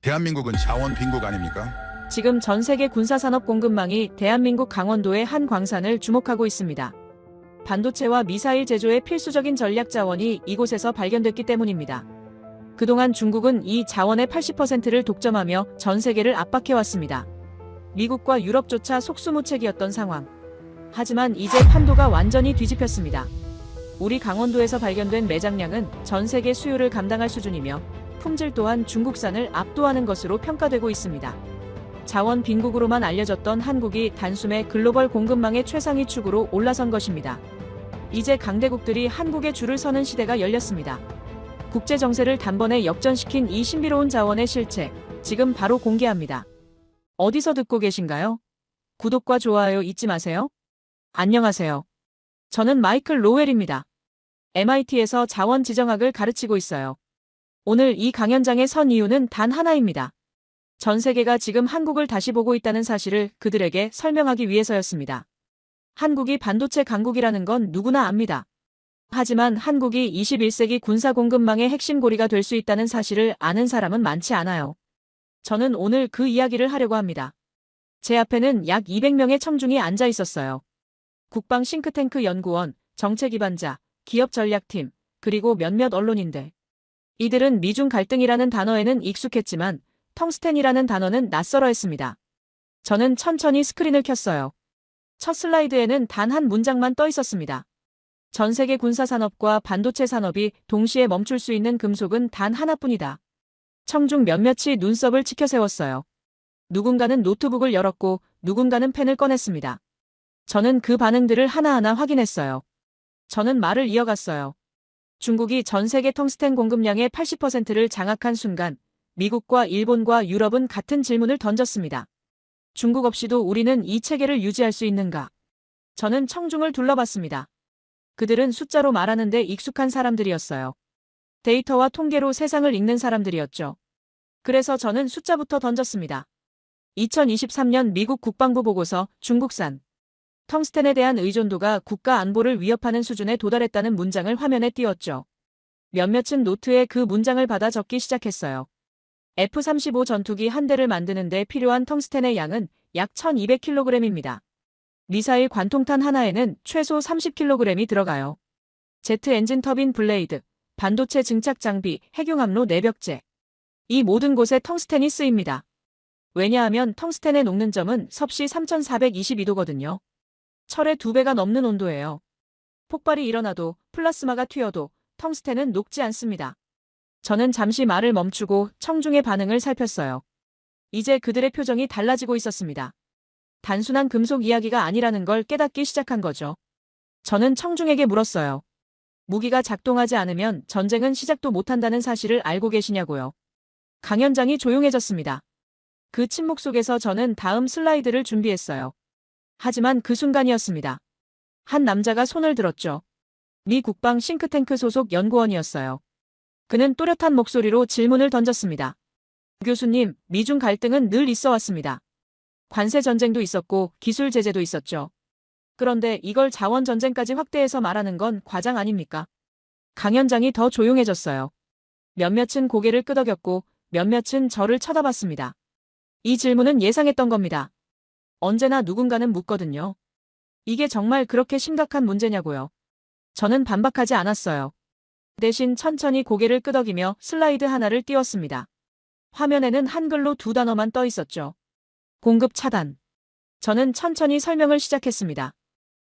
대한민국은 자원 빈국 아닙니까? 지금 전 세계 군사산업 공급망이 대한민국 강원도의 한 광산을 주목하고 있습니다. 반도체와 미사일 제조의 필수적인 전략 자원이 이곳에서 발견됐기 때문입니다. 그동안 중국은 이 자원의 80%를 독점하며 전 세계를 압박해왔습니다. 미국과 유럽조차 속수무책이었던 상황. 하지만 이제 판도가 완전히 뒤집혔습니다. 우리 강원도에서 발견된 매장량은 전 세계 수요를 감당할 수준이며 품질 또한 중국산을 압도하는 것으로 평가되고 있습니다. 자원 빈국으로만 알려졌던 한국이 단숨에 글로벌 공급망의 최상위 축으로 올라선 것입니다. 이제 강대국들이 한국에 줄을 서는 시대가 열렸습니다. 국제 정세를 단번에 역전시킨 이 신비로운 자원의 실체, 지금 바로 공개합니다. 어디서 듣고 계신가요? 구독과 좋아요 잊지 마세요. 안녕하세요. 저는 마이클 로웰입니다. MIT에서 자원 지정학을 가르치고 있어요. 오늘 이 강연장에 선 이유는 단 하나입니다. 전 세계가 지금 한국을 다시 보고 있다는 사실을 그들에게 설명하기 위해서였습니다. 한국이 반도체 강국이라는 건 누구나 압니다. 하지만 한국이 21세기 군사공급망의 핵심 고리가 될 수 있다는 사실을 아는 사람은 많지 않아요. 저는 오늘 그 이야기를 하려고 합니다. 제 앞에는 약 200명의 청중이 앉아 있었어요. 국방 싱크탱크 연구원, 정책기반자, 기업 전략팀, 그리고 몇몇 언론인들. 이들은 미중 갈등이라는 단어에는 익숙했지만 텅스텐이라는 단어는 낯설어 했습니다. 저는 천천히 스크린을 켰어요. 첫 슬라이드에는 단 한 문장만 떠 있었습니다. 전 세계 군사산업과 반도체 산업이 동시에 멈출 수 있는 금속은 단 하나뿐이다. 청중 몇몇이 눈썹을 치켜세웠어요. 누군가는 노트북을 열었고 누군가는 펜을 꺼냈습니다. 저는 그 반응들을 하나하나 확인했어요. 저는 말을 이어갔어요. 중국이 전 세계 텅스텐 공급량의 80%를 장악한 순간 미국과 일본과 유럽은 같은 질문을 던졌습니다. 중국 없이도 우리는 이 체계를 유지할 수 있는가? 저는 청중을 둘러봤습니다. 그들은 숫자로 말하는데 익숙한 사람들이었어요. 데이터와 통계로 세상을 읽는 사람들이었죠. 그래서 저는 숫자부터 던졌습니다. 2023년 미국 국방부 보고서 중국산 텅스텐에 대한 의존도가 국가 안보를 위협하는 수준에 도달했다는 문장을 화면에 띄웠죠. 몇몇은 노트에 그 문장을 받아 적기 시작했어요. F-35 전투기 한 대를 만드는 데 필요한 텅스텐의 양은 약 1200kg입니다. 미사일 관통탄 하나에는 최소 30kg이 들어가요. 제트 엔진 터빈 블레이드, 반도체 증착 장비, 핵융합로 내벽재. 이 모든 곳에 텅스텐이 쓰입니다. 왜냐하면 텅스텐의 녹는 점은 섭씨 3422도거든요. 철의 2배가 넘는 온도예요. 폭발이 일어나도 플라스마가 튀어도 텅스텐은 녹지 않습니다. 저는 잠시 말을 멈추고 청중의 반응을 살폈어요. 이제 그들의 표정이 달라지고 있었습니다. 단순한 금속 이야기가 아니라는 걸 깨닫기 시작한 거죠. 저는 청중에게 물었어요. 무기가 작동하지 않으면 전쟁은 시작도 못한다는 사실을 알고 계시냐고요. 강연장이 조용해졌습니다. 그 침묵 속에서 저는 다음 슬라이드를 준비했어요. 하지만 그 순간이었습니다. 한 남자가 손을 들었죠. 미 국방 싱크탱크 소속 연구원이었어요. 그는 또렷한 목소리로 질문을 던졌습니다. 교수님, 미중 갈등은 늘 있어 왔습니다. 관세 전쟁도 있었고 기술 제재도 있었죠. 그런데 이걸 자원 전쟁까지 확대해서 말하는 건 과장 아닙니까? 강연장이 더 조용해졌어요. 몇몇은 고개를 끄덕였고 몇몇은 저를 쳐다봤습니다. 이 질문은 예상했던 겁니다. 언제나 누군가는 묻거든요. 이게 정말 그렇게 심각한 문제냐고요. 저는 반박하지 않았어요. 대신 천천히 고개를 끄덕이며 슬라이드 하나를 띄웠습니다. 화면에는 한글로 2단어만 떠 있었죠. 공급 차단. 저는 천천히 설명을 시작했습니다.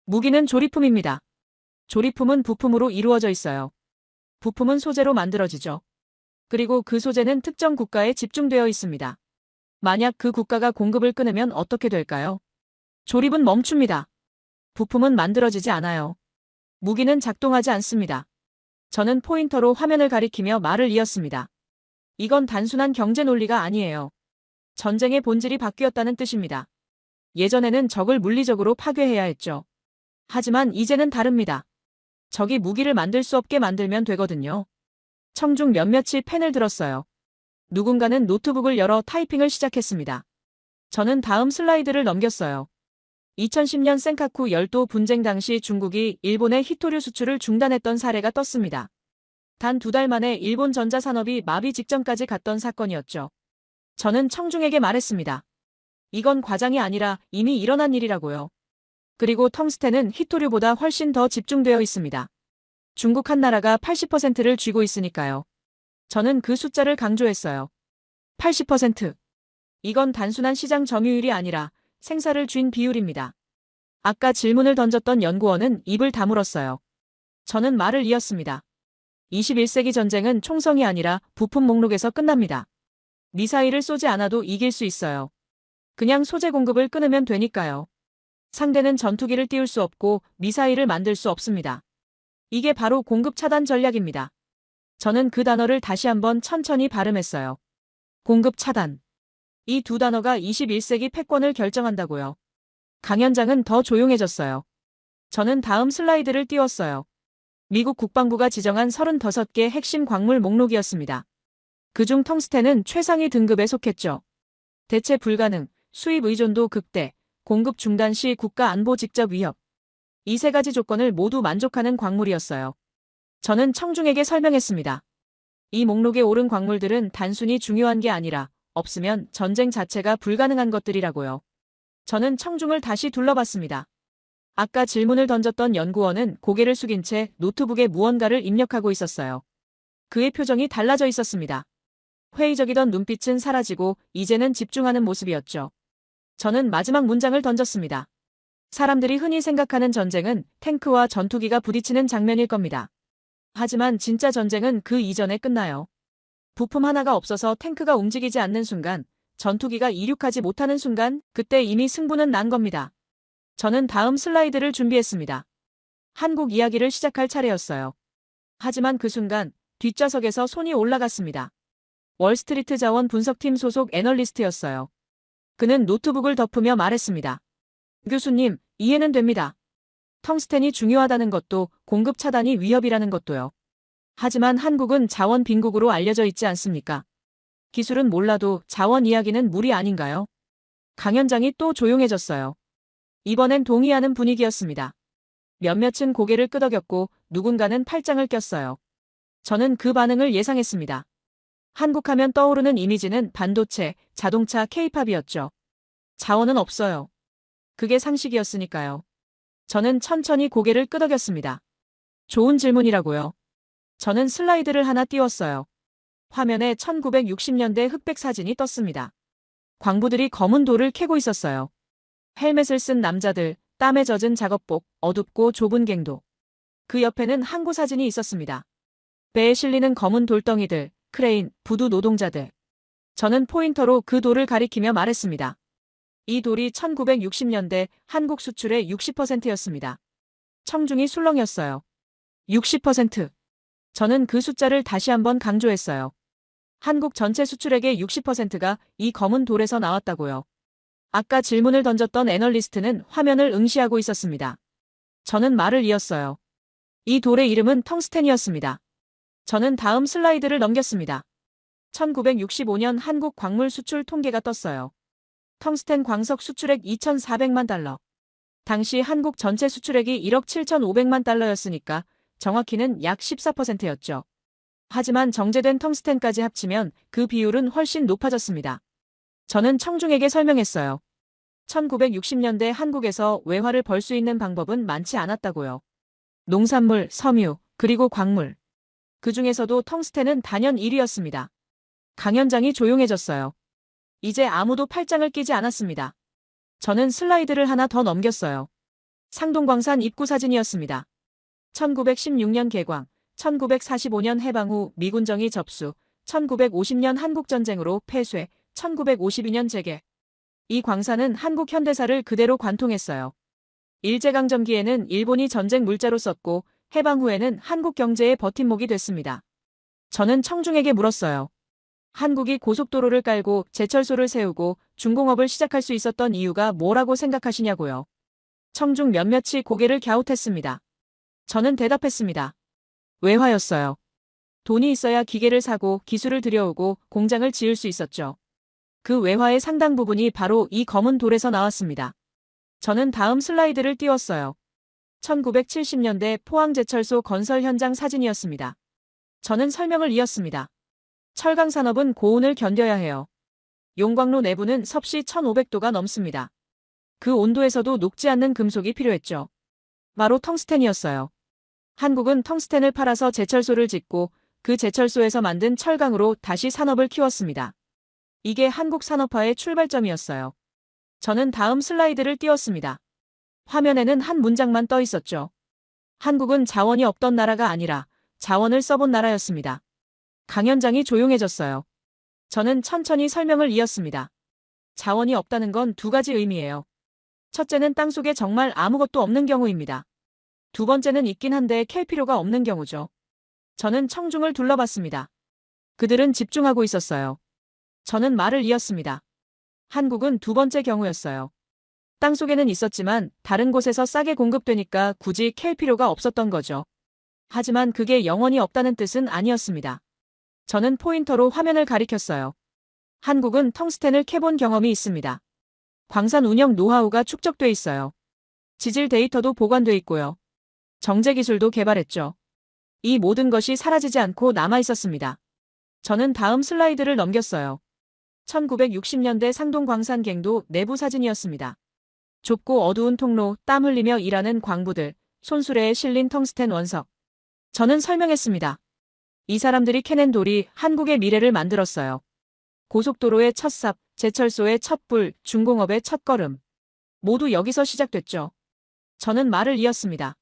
무기는 조립품입니다. 조립품은 부품으로 이루어져 있어요. 부품은 소재로 만들어지죠. 그리고 그 소재는 특정 국가에 집중되어 있습니다. 만약 그 국가가 공급을 끊으면 어떻게 될까요? 조립은 멈춥니다. 부품은 만들어지지 않아요. 무기는 작동하지 않습니다. 저는 포인터로 화면을 가리키며 말을 이었습니다. 이건 단순한 경제 논리가 아니에요. 전쟁의 본질이 바뀌었다는 뜻입니다. 예전에는 적을 물리적으로 파괴해야 했죠. 하지만 이제는 다릅니다. 적이 무기를 만들 수 없게 만들면 되거든요. 청중 몇몇이 펜을 들었어요. 누군가는 노트북을 열어 타이핑을 시작했습니다. 저는 다음 슬라이드를 넘겼어요. 2010년 센카쿠 열도 분쟁 당시 중국이 일본의 히토류 수출을 중단했던 사례가 떴습니다. 단 2달 만에 일본 전자산업이 마비 직전까지 갔던 사건이었죠. 저는 청중에게 말했습니다. 이건 과장이 아니라 이미 일어난 일이라고요. 그리고 텅스텐은 히토류보다 훨씬 더 집중되어 있습니다. 중국 한 나라가 80%를 쥐고 있으니까요. 저는 그 숫자를 강조했어요. 80%. 이건 단순한 시장 점유율이 아니라 생사를 쥔 비율입니다. 아까 질문을 던졌던 연구원은 입을 다물었어요. 저는 말을 이었습니다. 21세기 전쟁은 총성이 아니라 부품 목록에서 끝납니다. 미사일을 쏘지 않아도 이길 수 있어요. 그냥 소재 공급을 끊으면 되니까요. 상대는 전투기를 띄울 수 없고 미사일을 만들 수 없습니다. 이게 바로 공급 차단 전략입니다. 저는 그 단어를 다시 한번 천천히 발음했어요. 공급 차단. 이 두 단어가 21세기 패권을 결정한다고요. 강연장은 더 조용해졌어요. 저는 다음 슬라이드를 띄웠어요. 미국 국방부가 지정한 35개 핵심 광물 목록이었습니다. 그중 텅스텐은 최상위 등급에 속했죠. 대체 불가능, 수입 의존도 극대, 공급 중단 시 국가 안보 직접 위협. 이 세 가지 조건을 모두 만족하는 광물이었어요. 저는 청중에게 설명했습니다. 이 목록에 오른 광물들은 단순히 중요한 게 아니라 없으면 전쟁 자체가 불가능한 것들이라고요. 저는 청중을 다시 둘러봤습니다. 아까 질문을 던졌던 연구원은 고개를 숙인 채 노트북에 무언가를 입력하고 있었어요. 그의 표정이 달라져 있었습니다. 회의적이던 눈빛은 사라지고 이제는 집중하는 모습이었죠. 저는 마지막 문장을 던졌습니다. 사람들이 흔히 생각하는 전쟁은 탱크와 전투기가 부딪히는 장면일 겁니다. 하지만 진짜 전쟁은 그 이전에 끝나요. 부품 하나가 없어서 탱크가 움직이지 않는 순간, 전투기가 이륙하지 못하는 순간, 그때 이미 승부는 난 겁니다. 저는 다음 슬라이드를 준비했습니다. 한국 이야기를 시작할 차례였어요. 하지만 그 순간 뒷좌석에서 손이 올라갔습니다. 월스트리트 자원 분석팀 소속 애널리스트였어요. 그는 노트북을 덮으며 말했습니다. 교수님, 이해는 됩니다. 텅스텐이 중요하다는 것도 공급 차단이 위협이라는 것도요. 하지만 한국은 자원 빈국으로 알려져 있지 않습니까? 기술은 몰라도 자원 이야기는 무리 아닌가요? 강연장이 또 조용해졌어요. 이번엔 동의하는 분위기였습니다. 몇몇은 고개를 끄덕였고 누군가는 팔짱을 꼈어요. 저는 그 반응을 예상했습니다. 한국하면 떠오르는 이미지는 반도체, 자동차, K-팝이었죠. 자원은 없어요. 그게 상식이었으니까요. 저는 천천히 고개를 끄덕였습니다. 좋은 질문이라고요. 저는 슬라이드를 하나 띄웠어요. 화면에 1960년대 흑백 사진이 떴습니다. 광부들이 검은 돌을 캐고 있었어요. 헬멧을 쓴 남자들, 땀에 젖은 작업복, 어둡고 좁은 갱도. 그 옆에는 항구 사진이 있었습니다. 배에 실리는 검은 돌덩이들, 크레인, 부두 노동자들. 저는 포인터로 그 돌을 가리키며 말했습니다. 이 돌이 1960년대 한국 수출의 60%였습니다. 청중이 술렁였어요. 60%. 저는 그 숫자를 다시 한번 강조했어요. 한국 전체 수출액의 60%가 이 검은 돌에서 나왔다고요. 아까 질문을 던졌던 애널리스트는 화면을 응시하고 있었습니다. 저는 말을 이었어요. 이 돌의 이름은 텅스텐이었습니다. 저는 다음 슬라이드를 넘겼습니다. 1965년 한국 광물 수출 통계가 떴어요. 텅스텐 광석 수출액 2,400만 달러. 당시 한국 전체 수출액이 1억 7,500만 달러였으니까 정확히는 약 14%였죠. 하지만 정제된 텅스텐까지 합치면 그 비율은 훨씬 높아졌습니다. 저는 청중에게 설명했어요. 1960년대 한국에서 외화를 벌 수 있는 방법은 많지 않았다고요. 농산물, 섬유, 그리고 광물. 그 중에서도 텅스텐은 단연 1위였습니다. 강연장이 조용해졌어요. 이제 아무도 팔짱을 끼지 않았습니다. 저는 슬라이드를 하나 더 넘겼어요. 상동광산 입구 사진이었습니다. 1916년 개광, 1945년 해방 후 미군정이 접수, 1950년 한국전쟁으로 폐쇄, 1952년 재개. 이 광산은 한국 현대사를 그대로 관통했어요. 일제강점기에는 일본이 전쟁 물자로 썼고 해방 후에는 한국 경제의 버팀목이 됐습니다. 저는 청중에게 물었어요. 한국이 고속도로를 깔고 제철소를 세우고 중공업을 시작할 수 있었던 이유가 뭐라고 생각하시냐고요. 청중 몇몇이 고개를 갸웃했습니다. 저는 대답했습니다. 외화였어요. 돈이 있어야 기계를 사고 기술을 들여오고 공장을 지을 수 있었죠. 그 외화의 상당 부분이 바로 이 검은 돌에서 나왔습니다. 저는 다음 슬라이드를 띄웠어요. 1970년대 포항제철소 건설 현장 사진이었습니다. 저는 설명을 이었습니다. 철강 산업은 고온을 견뎌야 해요. 용광로 내부는 섭씨 1500도가 넘습니다. 그 온도에서도 녹지 않는 금속이 필요했죠. 바로 텅스텐이었어요. 한국은 텅스텐을 팔아서 제철소를 짓고 그 제철소에서 만든 철강으로 다시 산업을 키웠습니다. 이게 한국 산업화의 출발점이었어요. 저는 다음 슬라이드를 띄웠습니다. 화면에는 한 문장만 떠 있었죠. 한국은 자원이 없던 나라가 아니라 자원을 써본 나라였습니다. 강연장이 조용해졌어요. 저는 천천히 설명을 이었습니다. 자원이 없다는 건 두 가지 의미예요. 첫째는 땅속에 정말 아무것도 없는 경우입니다. 두 번째는 있긴 한데 캘 필요가 없는 경우죠. 저는 청중을 둘러봤습니다. 그들은 집중하고 있었어요. 저는 말을 이었습니다. 한국은 두 번째 경우였어요. 땅속에는 있었지만 다른 곳에서 싸게 공급되니까 굳이 캘 필요가 없었던 거죠. 하지만 그게 영원히 없다는 뜻은 아니었습니다. 저는 포인터로 화면을 가리켰어요. 한국은 텅스텐을 캐본 경험이 있습니다. 광산 운영 노하우가 축적돼 있어요. 지질 데이터도 보관돼 있고요. 정제 기술도 개발했죠. 이 모든 것이 사라지지 않고 남아 있었습니다. 저는 다음 슬라이드를 넘겼어요. 1960년대 상동 광산갱도 내부 사진이었습니다. 좁고 어두운 통로, 땀 흘리며 일하는 광부들, 손수레에 실린 텅스텐 원석. 저는 설명했습니다. 이 사람들이 캐낸 돌이 한국의 미래를 만들었어요. 고속도로의 첫 삽, 제철소의 첫 불, 중공업의 첫 걸음. 모두 여기서 시작됐죠. 저는 말을 이었습니다.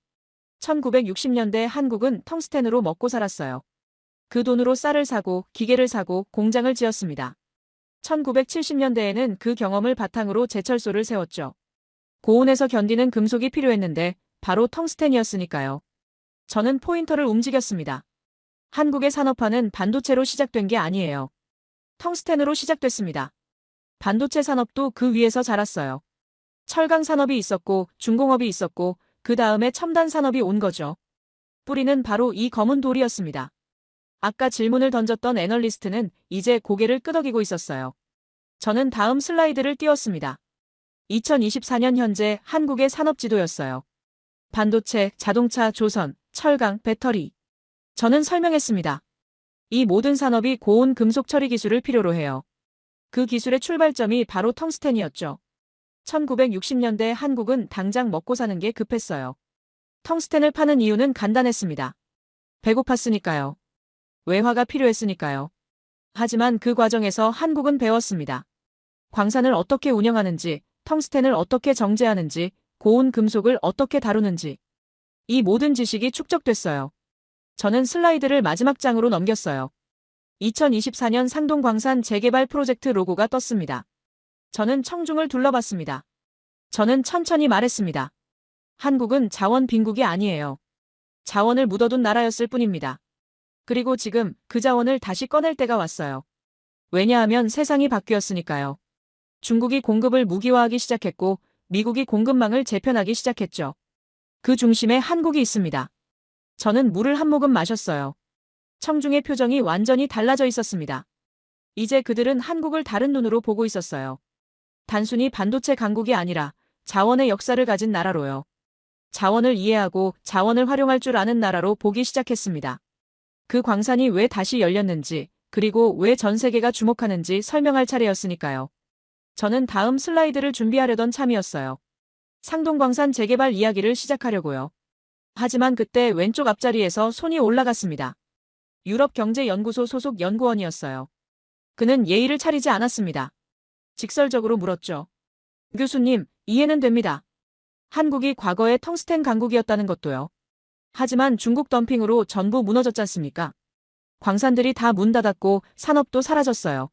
1960년대 한국은 텅스텐으로 먹고 살았어요. 그 돈으로 쌀을 사고 기계를 사고 공장을 지었습니다. 1970년대에는 그 경험을 바탕으로 제철소를 세웠죠. 고온에서 견디는 금속이 필요했는데 바로 텅스텐이었으니까요. 저는 포인터를 움직였습니다. 한국의 산업화는 반도체로 시작된 게 아니에요. 텅스텐으로 시작됐습니다. 반도체 산업도 그 위에서 자랐어요. 철강 산업이 있었고 중공업이 있었고 그 다음에 첨단 산업이 온 거죠. 뿌리는 바로 이 검은 돌이었습니다. 아까 질문을 던졌던 애널리스트는 이제 고개를 끄덕이고 있었어요. 저는 다음 슬라이드를 띄웠습니다. 2024년 현재 한국의 산업 지도였어요. 반도체, 자동차, 조선, 철강, 배터리. 저는 설명했습니다. 이 모든 산업이 고온 금속 처리 기술을 필요로 해요. 그 기술의 출발점이 바로 텅스텐이었죠. 1960년대 한국은 당장 먹고 사는 게 급했어요. 텅스텐을 파는 이유는 간단했습니다. 배고팠으니까요. 외화가 필요했으니까요. 하지만 그 과정에서 한국은 배웠습니다. 광산을 어떻게 운영하는지, 텅스텐을 어떻게 정제하는지, 고온 금속을 어떻게 다루는지. 이 모든 지식이 축적됐어요. 저는 슬라이드를 마지막 장으로 넘겼어요. 2024년 상동광산 재개발 프로젝트 로고가 떴습니다. 저는 청중을 둘러봤습니다. 저는 천천히 말했습니다. 한국은 자원 빈국이 아니에요. 자원을 묻어둔 나라였을 뿐입니다. 그리고 지금 그 자원을 다시 꺼낼 때가 왔어요. 왜냐하면 세상이 바뀌었으니까요. 중국이 공급을 무기화하기 시작했고 미국이 공급망을 재편하기 시작했죠. 그 중심에 한국이 있습니다. 저는 물을 한 모금 마셨어요. 청중의 표정이 완전히 달라져 있었습니다. 이제 그들은 한국을 다른 눈으로 보고 있었어요. 단순히 반도체 강국이 아니라 자원의 역사를 가진 나라로요. 자원을 이해하고 자원을 활용할 줄 아는 나라로 보기 시작했습니다. 그 광산이 왜 다시 열렸는지, 그리고 왜 전 세계가 주목하는지 설명할 차례였으니까요. 저는 다음 슬라이드를 준비하려던 참이었어요. 상동광산 재개발 이야기를 시작하려고요. 하지만 그때 왼쪽 앞자리에서 손이 올라갔습니다. 유럽경제연구소 소속 연구원이었어요. 그는 예의를 차리지 않았습니다. 직설적으로 물었죠. 교수님, 이해는 됩니다. 한국이 과거에 텅스텐 강국이었다는 것도요. 하지만 중국 덤핑으로 전부 무너졌지 않습니까? 광산들이 다 문 닫았고 산업도 사라졌어요.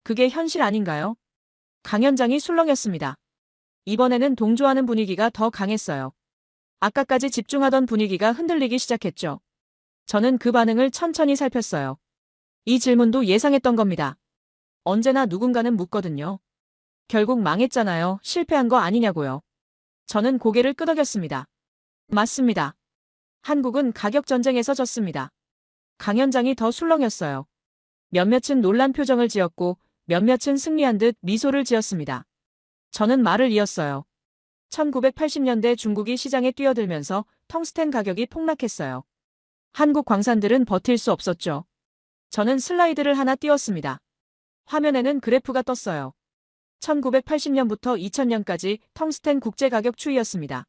그게 현실 아닌가요? 강연장이 술렁였습니다. 이번에는 동조하는 분위기가 더 강했어요. 아까까지 집중하던 분위기가 흔들리기 시작했죠. 저는 그 반응을 천천히 살폈어요. 이 질문도 예상했던 겁니다. 언제나 누군가는 묻거든요. 결국 망했잖아요. 실패한 거 아니냐고요. 저는 고개를 끄덕였습니다. 맞습니다. 한국은 가격 전쟁에서 졌습니다. 강연장이 더 술렁였어요. 몇몇은 놀란 표정을 지었고 몇몇은 승리한 듯 미소를 지었습니다. 저는 말을 이었어요. 1980년대 중국이 시장에 뛰어들면서 텅스텐 가격이 폭락했어요. 한국 광산들은 버틸 수 없었죠. 저는 슬라이드를 하나 띄웠습니다. 화면에는 그래프가 떴어요. 1980년부터 2000년까지 텅스텐 국제 가격 추이였습니다.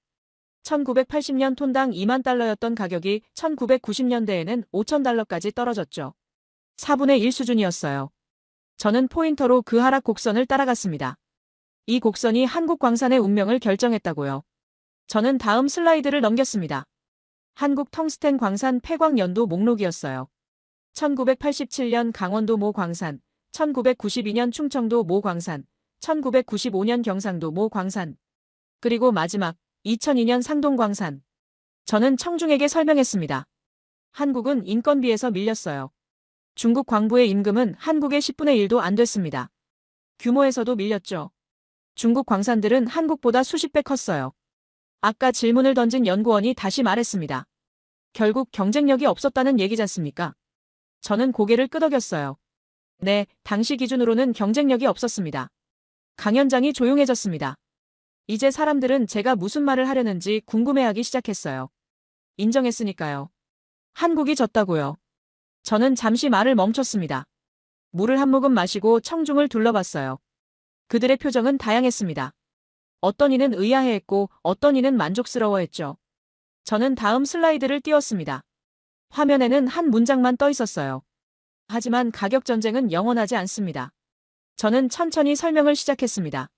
1980년 톤당 2만 달러였던 가격이 1990년대에는 5천 달러까지 떨어졌죠. 4분의 1 수준이었어요. 저는 포인터로 그 하락 곡선을 따라갔습니다. 이 곡선이 한국광산의 운명을 결정했다고요. 저는 다음 슬라이드를 넘겼습니다. 한국 텅스텐 광산 폐광 연도 목록이었어요. 1987년 강원도 모 광산, 1992년 충청도 모 광산, 1995년 경상도 모 광산, 그리고 마지막 2002년 상동 광산. 저는 청중에게 설명했습니다. 한국은 인건비에서 밀렸어요. 중국 광부의 임금은 한국의 10분의 1도 안 됐습니다. 규모에서도 밀렸죠. 중국 광산들은 한국보다 수십 배 컸어요. 아까 질문을 던진 연구원이 다시 말했습니다. 결국 경쟁력이 없었다는 얘기지 않습니까? 저는 고개를 끄덕였어요. 네, 당시 기준으로는 경쟁력이 없었습니다. 강연장이 조용해졌습니다. 이제 사람들은 제가 무슨 말을 하려는지 궁금해하기 시작했어요. 인정했으니까요. 한국이 졌다고요. 저는 잠시 말을 멈췄습니다. 물을 한 모금 마시고 청중을 둘러봤어요. 그들의 표정은 다양했습니다. 어떤 이는 의아해했고 어떤 이는 만족스러워했죠. 저는 다음 슬라이드를 띄웠습니다. 화면에는 한 문장만 떠 있었어요. 하지만 가격 전쟁은 영원하지 않습니다. 저는 천천히 설명을 시작했습니다.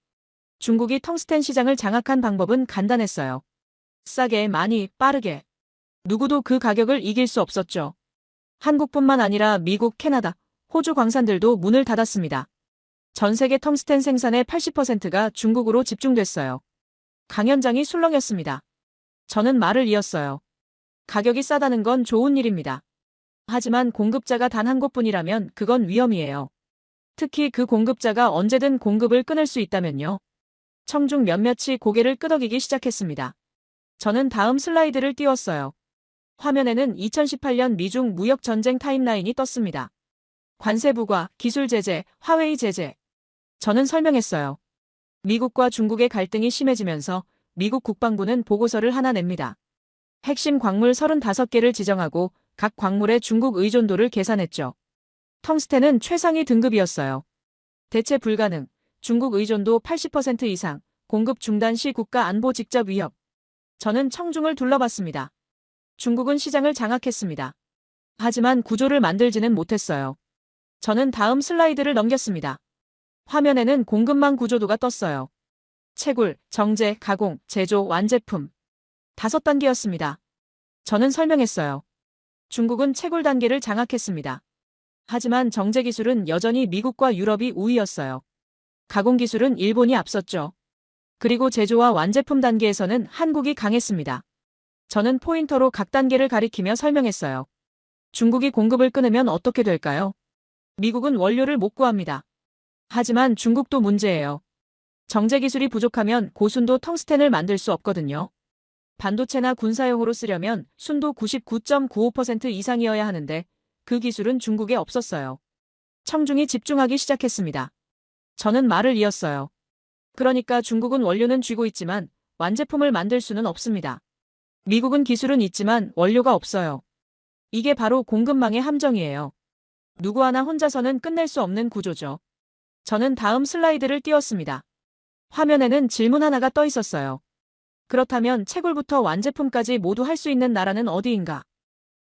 중국이 텅스텐 시장을 장악한 방법은 간단했어요. 싸게, 많이, 빠르게. 누구도 그 가격을 이길 수 없었죠. 한국뿐만 아니라 미국, 캐나다, 호주 광산들도 문을 닫았습니다. 전 세계 텅스텐 생산의 80%가 중국으로 집중됐어요. 강연장이 술렁였습니다. 저는 말을 이었어요. 가격이 싸다는 건 좋은 일입니다. 하지만 공급자가 단 한 곳뿐이라면 그건 위험이에요. 특히 그 공급자가 언제든 공급을 끊을 수 있다면요. 청중 몇몇이 고개를 끄덕이기 시작했습니다. 저는 다음 슬라이드를 띄웠어요. 화면에는 2018년 미중 무역 전쟁 타임라인이 떴습니다. 관세 부과, 기술 제재, 화웨이 제재. 저는 설명했어요. 미국과 중국의 갈등이 심해지면서 미국 국방부는 보고서를 하나 냅니다. 핵심 광물 35개를 지정하고 각 광물의 중국 의존도를 계산했죠. 텅스텐은 최상위 등급이었어요. 대체 불가능, 중국 의존도 80% 이상, 공급 중단 시 국가 안보 직접 위협. 저는 청중을 둘러봤습니다. 중국은 시장을 장악했습니다. 하지만 구조를 만들지는 못했어요. 저는 다음 슬라이드를 넘겼습니다. 화면에는 공급망 구조도가 떴어요. 채굴, 정제, 가공, 제조, 완제품. 5단계였습니다. 저는 설명했어요. 중국은 채굴 단계를 장악했습니다. 하지만 정제 기술은 여전히 미국과 유럽이 우위였어요. 가공 기술은 일본이 앞섰죠. 그리고 제조와 완제품 단계에서는 한국이 강했습니다. 저는 포인터로 각 단계를 가리키며 설명했어요. 중국이 공급을 끊으면 어떻게 될까요? 미국은 원료를 못 구합니다. 하지만 중국도 문제예요. 정제 기술이 부족하면 고순도 텅스텐을 만들 수 없거든요. 반도체나 군사용으로 쓰려면 순도 99.95% 이상이어야 하는데 그 기술은 중국에 없었어요. 청중이 집중하기 시작했습니다. 저는 말을 이었어요. 그러니까 중국은 원료는 쥐고 있지만 완제품을 만들 수는 없습니다. 미국은 기술은 있지만 원료가 없어요. 이게 바로 공급망의 함정이에요. 누구 하나 혼자서는 끝낼 수 없는 구조죠. 저는 다음 슬라이드를 띄웠습니다. 화면에는 질문 하나가 떠 있었어요. 그렇다면 채굴부터 완제품까지 모두 할 수 있는 나라는 어디인가?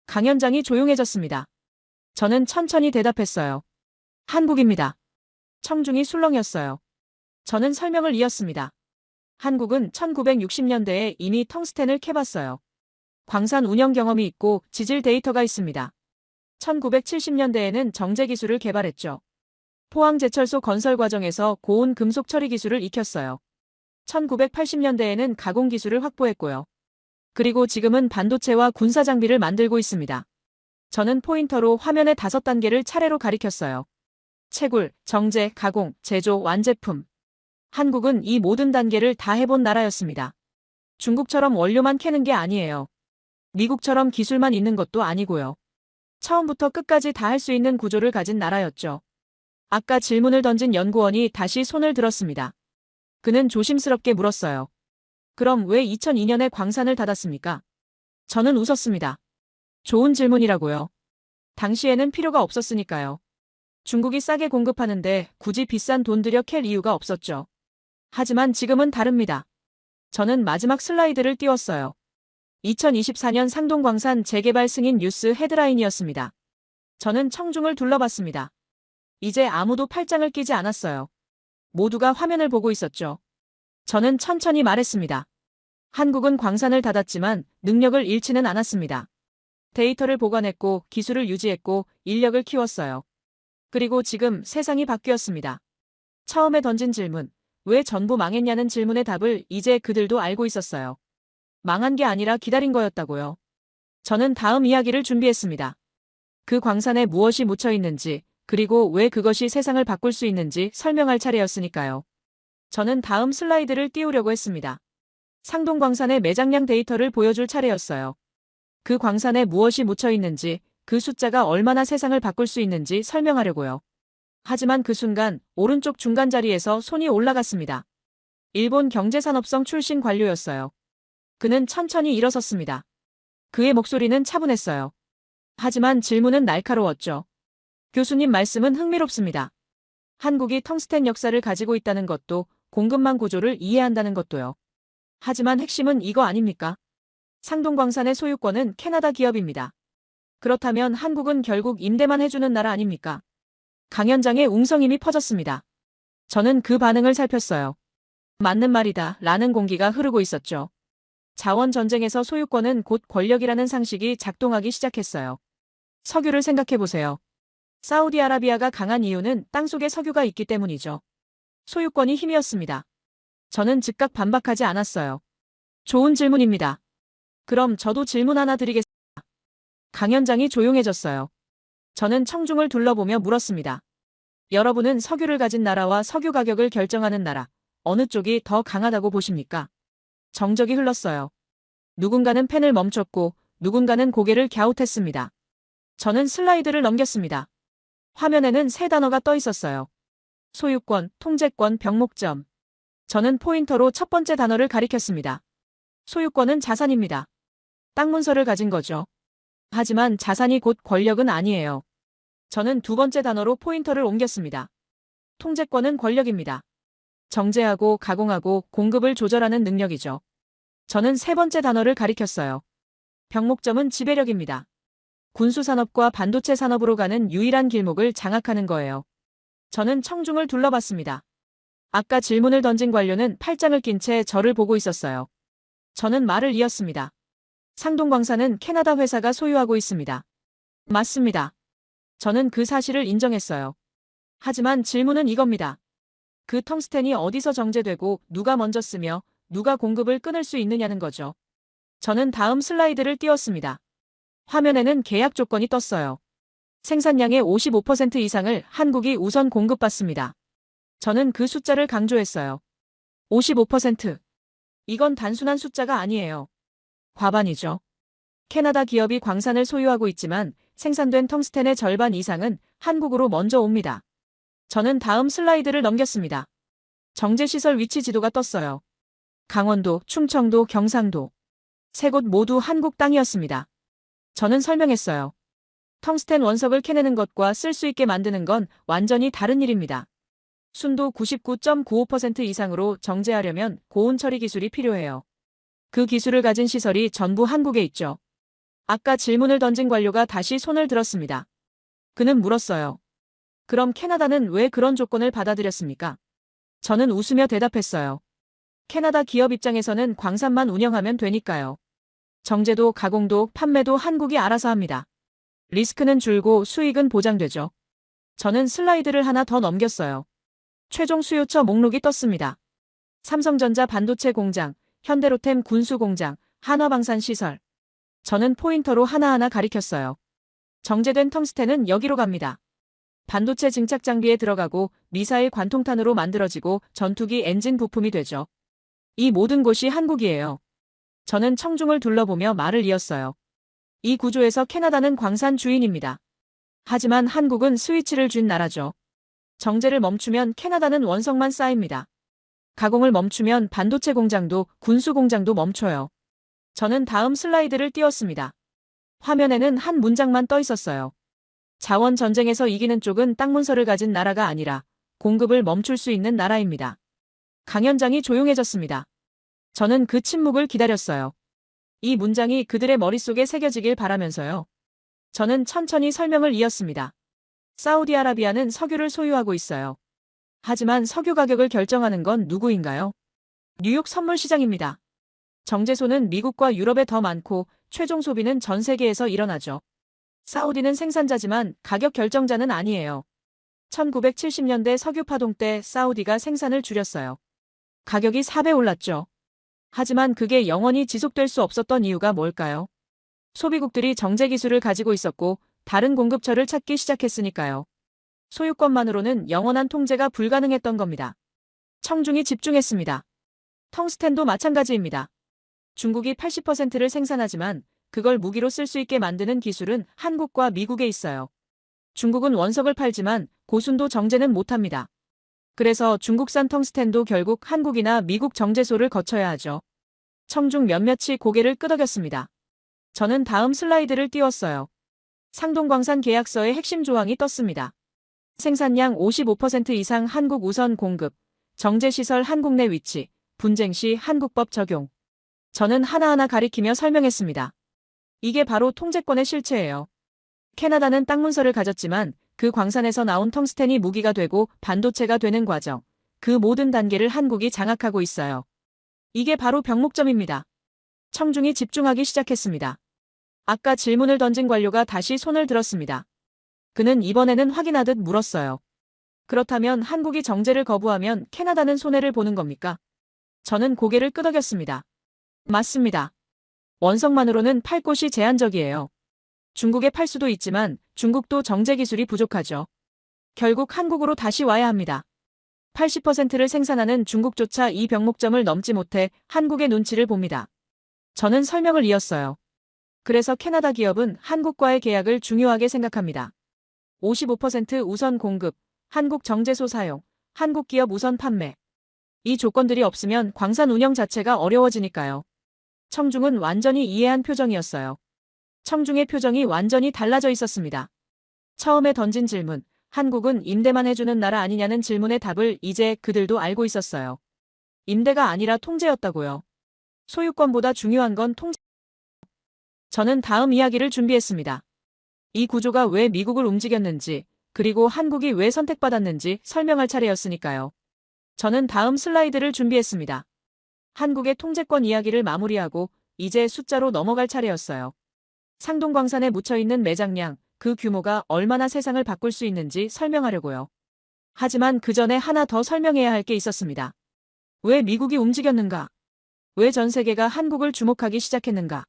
강연장이 조용해졌습니다. 저는 천천히 대답했어요. 한국입니다. 청중이 술렁였어요. 저는 설명을 이었습니다. 한국은 1960년대에 이미 텅스텐을 캐봤어요. 광산 운영 경험이 있고 지질 데이터가 있습니다. 1970년대에는 정제 기술을 개발했죠. 포항제철소 건설 과정에서 고온 금속 처리 기술을 익혔어요. 1980년대에는 가공 기술을 확보했고요. 그리고 지금은 반도체와 군사 장비를 만들고 있습니다. 저는 포인터로 화면의 5단계를 차례로 가리켰어요. 채굴, 정제, 가공, 제조, 완제품. 한국은 이 모든 단계를 다 해본 나라였습니다. 중국처럼 원료만 캐는 게 아니에요. 미국처럼 기술만 있는 것도 아니고요. 처음부터 끝까지 다 할 수 있는 구조를 가진 나라였죠. 아까 질문을 던진 연구원이 다시 손을 들었습니다. 그는 조심스럽게 물었어요. 그럼 왜 2002년에 광산을 닫았습니까? 저는 웃었습니다. 좋은 질문이라고요. 당시에는 필요가 없었으니까요. 중국이 싸게 공급하는데 굳이 비싼 돈 들여 캘 이유가 없었죠. 하지만 지금은 다릅니다. 저는 마지막 슬라이드를 띄웠어요. 2024년 상동광산 재개발 승인 뉴스 헤드라인이었습니다. 저는 청중을 둘러봤습니다. 이제 아무도 팔짱을 끼지 않았어요. 모두가 화면을 보고 있었죠. 저는 천천히 말했습니다. 한국은 광산을 닫았지만 능력을 잃지는 않았습니다. 데이터를 보관했고 기술을 유지했고 인력을 키웠어요. 그리고 지금 세상이 바뀌었습니다. 처음에 던진 질문, 왜 전부 망했냐는 질문의 답을 이제 그들도 알고 있었어요. 망한 게 아니라 기다린 거였다고요. 저는 다음 이야기를 준비했습니다. 그 광산에 무엇이 묻혀 있는지, 그리고 왜 그것이 세상을 바꿀 수 있는지 설명할 차례였으니까요. 저는 다음 슬라이드를 띄우려고 했습니다. 상동광산의 매장량 데이터를 보여줄 차례였어요. 그 광산에 무엇이 묻혀 있는지, 그 숫자가 얼마나 세상을 바꿀 수 있는지 설명하려고요. 하지만 그 순간 오른쪽 중간 자리에서 손이 올라갔습니다. 일본 경제산업성 출신 관료였어요. 그는 천천히 일어섰습니다. 그의 목소리는 차분했어요. 하지만 질문은 날카로웠죠. 교수님 말씀은 흥미롭습니다. 한국이 텅스텐 역사를 가지고 있다는 것도 공급망 구조를 이해한다는 것도요. 하지만 핵심은 이거 아닙니까? 상동광산의 소유권은 캐나다 기업입니다. 그렇다면 한국은 결국 임대만 해주는 나라 아닙니까? 강연장에 웅성임이 퍼졌습니다. 저는 그 반응을 살폈어요. 맞는 말이다 라는 공기가 흐르고 있었죠. 자원 전쟁에서 소유권은 곧 권력이라는 상식이 작동하기 시작했어요. 석유를 생각해보세요. 사우디아라비아가 강한 이유는 땅속에 석유가 있기 때문이죠. 소유권이 힘이었습니다. 저는 즉각 반박하지 않았어요. 좋은 질문입니다. 그럼 저도 질문 하나 드리겠습니다. 강연장이 조용해졌어요. 저는 청중을 둘러보며 물었습니다. 여러분은 석유를 가진 나라와 석유 가격을 결정하는 나라, 어느 쪽이 더 강하다고 보십니까? 정적이 흘렀어요. 누군가는 펜을 멈췄고 누군가는 고개를 갸웃했습니다. 저는 슬라이드를 넘겼습니다. 화면에는 세 단어가 떠 있었어요. 소유권, 통제권, 병목점. 저는 포인터로 첫 번째 단어를 가리켰습니다. 소유권은 자산입니다. 땅 문서를 가진 거죠. 하지만 자산이 곧 권력은 아니에요. 저는 두 번째 단어로 포인터를 옮겼습니다. 통제권은 권력입니다. 정제하고 가공하고 공급을 조절하는 능력이죠. 저는 세 번째 단어를 가리켰어요. 병목점은 지배력입니다. 군수산업과 반도체 산업으로 가는 유일한 길목을 장악하는 거예요. 저는 청중을 둘러봤습니다. 아까 질문을 던진 관료는 팔짱을 낀 채 저를 보고 있었어요. 저는 말을 이었습니다. 상동광산은 캐나다 회사가 소유하고 있습니다. 맞습니다. 저는 그 사실을 인정했어요. 하지만 질문은 이겁니다. 그 텅스텐이 어디서 정제되고 누가 먼저 쓰며 누가 공급을 끊을 수 있느냐는 거죠. 저는 다음 슬라이드를 띄웠습니다. 화면에는 계약 조건이 떴어요. 생산량의 55% 이상을 한국이 우선 공급받습니다. 저는 그 숫자를 강조했어요. 55%. 이건 단순한 숫자가 아니에요. 과반이죠. 캐나다 기업이 광산을 소유하고 있지만 생산된 텅스텐의 절반 이상은 한국으로 먼저 옵니다. 저는 다음 슬라이드를 넘겼습니다. 정제시설 위치 지도가 떴어요. 강원도, 충청도, 경상도. 세 곳 모두 한국 땅이었습니다. 저는 설명했어요. 텅스텐 원석을 캐내는 것과 쓸 수 있게 만드는 건 완전히 다른 일입니다. 순도 99.95% 이상으로 정제하려면 고온 처리 기술이 필요해요. 그 기술을 가진 시설이 전부 한국에 있죠. 아까 질문을 던진 관료가 다시 손을 들었습니다. 그는 물었어요. 그럼 캐나다는 왜 그런 조건을 받아들였습니까? 저는 웃으며 대답했어요. 캐나다 기업 입장에서는 광산만 운영하면 되니까요. 정제도 가공도 판매도 한국이 알아서 합니다. 리스크는 줄고 수익은 보장되죠. 저는 슬라이드를 하나 더 넘겼어요. 최종 수요처 목록이 떴습니다. 삼성전자 반도체 공장, 현대로템 군수 공장, 한화방산 시설. 저는 포인터로 하나하나 가리켰어요. 정제된 텅스텐은 여기로 갑니다. 반도체 증착 장비에 들어가고 미사일 관통탄으로 만들어지고 전투기 엔진 부품이 되죠. 이 모든 곳이 한국이에요. 저는 청중을 둘러보며 말을 이었어요. 이 구조에서 캐나다는 광산 주인입니다. 하지만 한국은 스위치를 쥔 나라죠. 정제를 멈추면 캐나다는 원석만 쌓입니다. 가공을 멈추면 반도체 공장도 군수 공장도 멈춰요. 저는 다음 슬라이드를 띄웠습니다. 화면에는 한 문장만 떠 있었어요. 자원 전쟁에서 이기는 쪽은 땅 문서를 가진 나라가 아니라 공급을 멈출 수 있는 나라입니다. 강연장이 조용해졌습니다. 저는 그 침묵을 기다렸어요. 이 문장이 그들의 머릿속에 새겨지길 바라면서요. 저는 천천히 설명을 이었습니다. 사우디아라비아는 석유를 소유하고 있어요. 하지만 석유 가격을 결정하는 건 누구인가요? 뉴욕 선물 시장입니다. 정제소는 미국과 유럽에 더 많고 최종 소비는 전 세계에서 일어나죠. 사우디는 생산자지만 가격 결정자는 아니에요. 1970년대 석유 파동 때 사우디가 생산을 줄였어요. 가격이 4배 올랐죠. 하지만 그게 영원히 지속될 수 없었던 이유가 뭘까요? 소비국들이 정제 기술을 가지고 있었고 다른 공급처를 찾기 시작했으니까요. 소유권만으로는 영원한 통제가 불가능했던 겁니다. 청중이 집중했습니다. 텅스텐도 마찬가지입니다. 중국이 80%를 생산하지만 그걸 무기로 쓸 수 있게 만드는 기술은 한국과 미국에 있어요. 중국은 원석을 팔지만 고순도 정제는 못합니다. 그래서 중국산 텅스텐도 결국 한국이나 미국 정제소를 거쳐야 하죠. 청중 몇몇이 고개를 끄덕였습니다. 저는 다음 슬라이드를 띄웠어요. 상동광산 계약서의 핵심 조항이 떴습니다. 생산량 55% 이상 한국 우선 공급, 정제시설 한국 내 위치, 분쟁 시 한국법 적용. 저는 하나하나 가리키며 설명했습니다. 이게 바로 통제권의 실체예요. 캐나다는 땅 문서를 가졌지만 그 광산에서 나온 텅스텐이 무기가 되고 반도체가 되는 과정, 그 모든 단계를 한국이 장악하고 있어요. 이게 바로 병목점입니다. 청중이 집중하기 시작했습니다. 아까 질문을 던진 관료가 다시 손을 들었습니다. 그는 이번에는 확인하듯 물었어요. 그렇다면 한국이 정제를 거부하면 캐나다는 손해를 보는 겁니까? 저는 고개를 끄덕였습니다. 맞습니다. 원석만으로는 팔 곳이 제한적이에요. 중국에 팔 수도 있지만 중국도 정제 기술이 부족하죠. 결국 한국으로 다시 와야 합니다. 80%를 생산하는 중국조차 이 병목점을 넘지 못해 한국의 눈치를 봅니다. 저는 설명을 이었어요. 그래서 캐나다 기업은 한국과의 계약을 중요하게 생각합니다. 55% 우선 공급, 한국 정제소 사용, 한국 기업 우선 판매. 이 조건들이 없으면 광산 운영 자체가 어려워지니까요. 청중은 완전히 이해한 표정이었어요. 청중의 표정이 완전히 달라져 있었습니다. 처음에 던진 질문, 한국은 임대만 해주는 나라 아니냐는 질문의 답을 이제 그들도 알고 있었어요. 임대가 아니라 통제였다고요. 소유권보다 중요한 건 통제. 저는 다음 이야기를 준비했습니다. 이 구조가 왜 미국을 움직였는지, 그리고 한국이 왜 선택받았는지 설명할 차례였으니까요. 저는 다음 슬라이드를 준비했습니다. 한국의 통제권 이야기를 마무리하고 이제 숫자로 넘어갈 차례였어요. 상동광산에 묻혀있는 매장량, 그 규모가 얼마나 세상을 바꿀 수 있는지 설명하려고요. 하지만 그 전에 하나 더 설명해야 할 게 있었습니다. 왜 미국이 움직였는가? 왜 전 세계가 한국을 주목하기 시작했는가?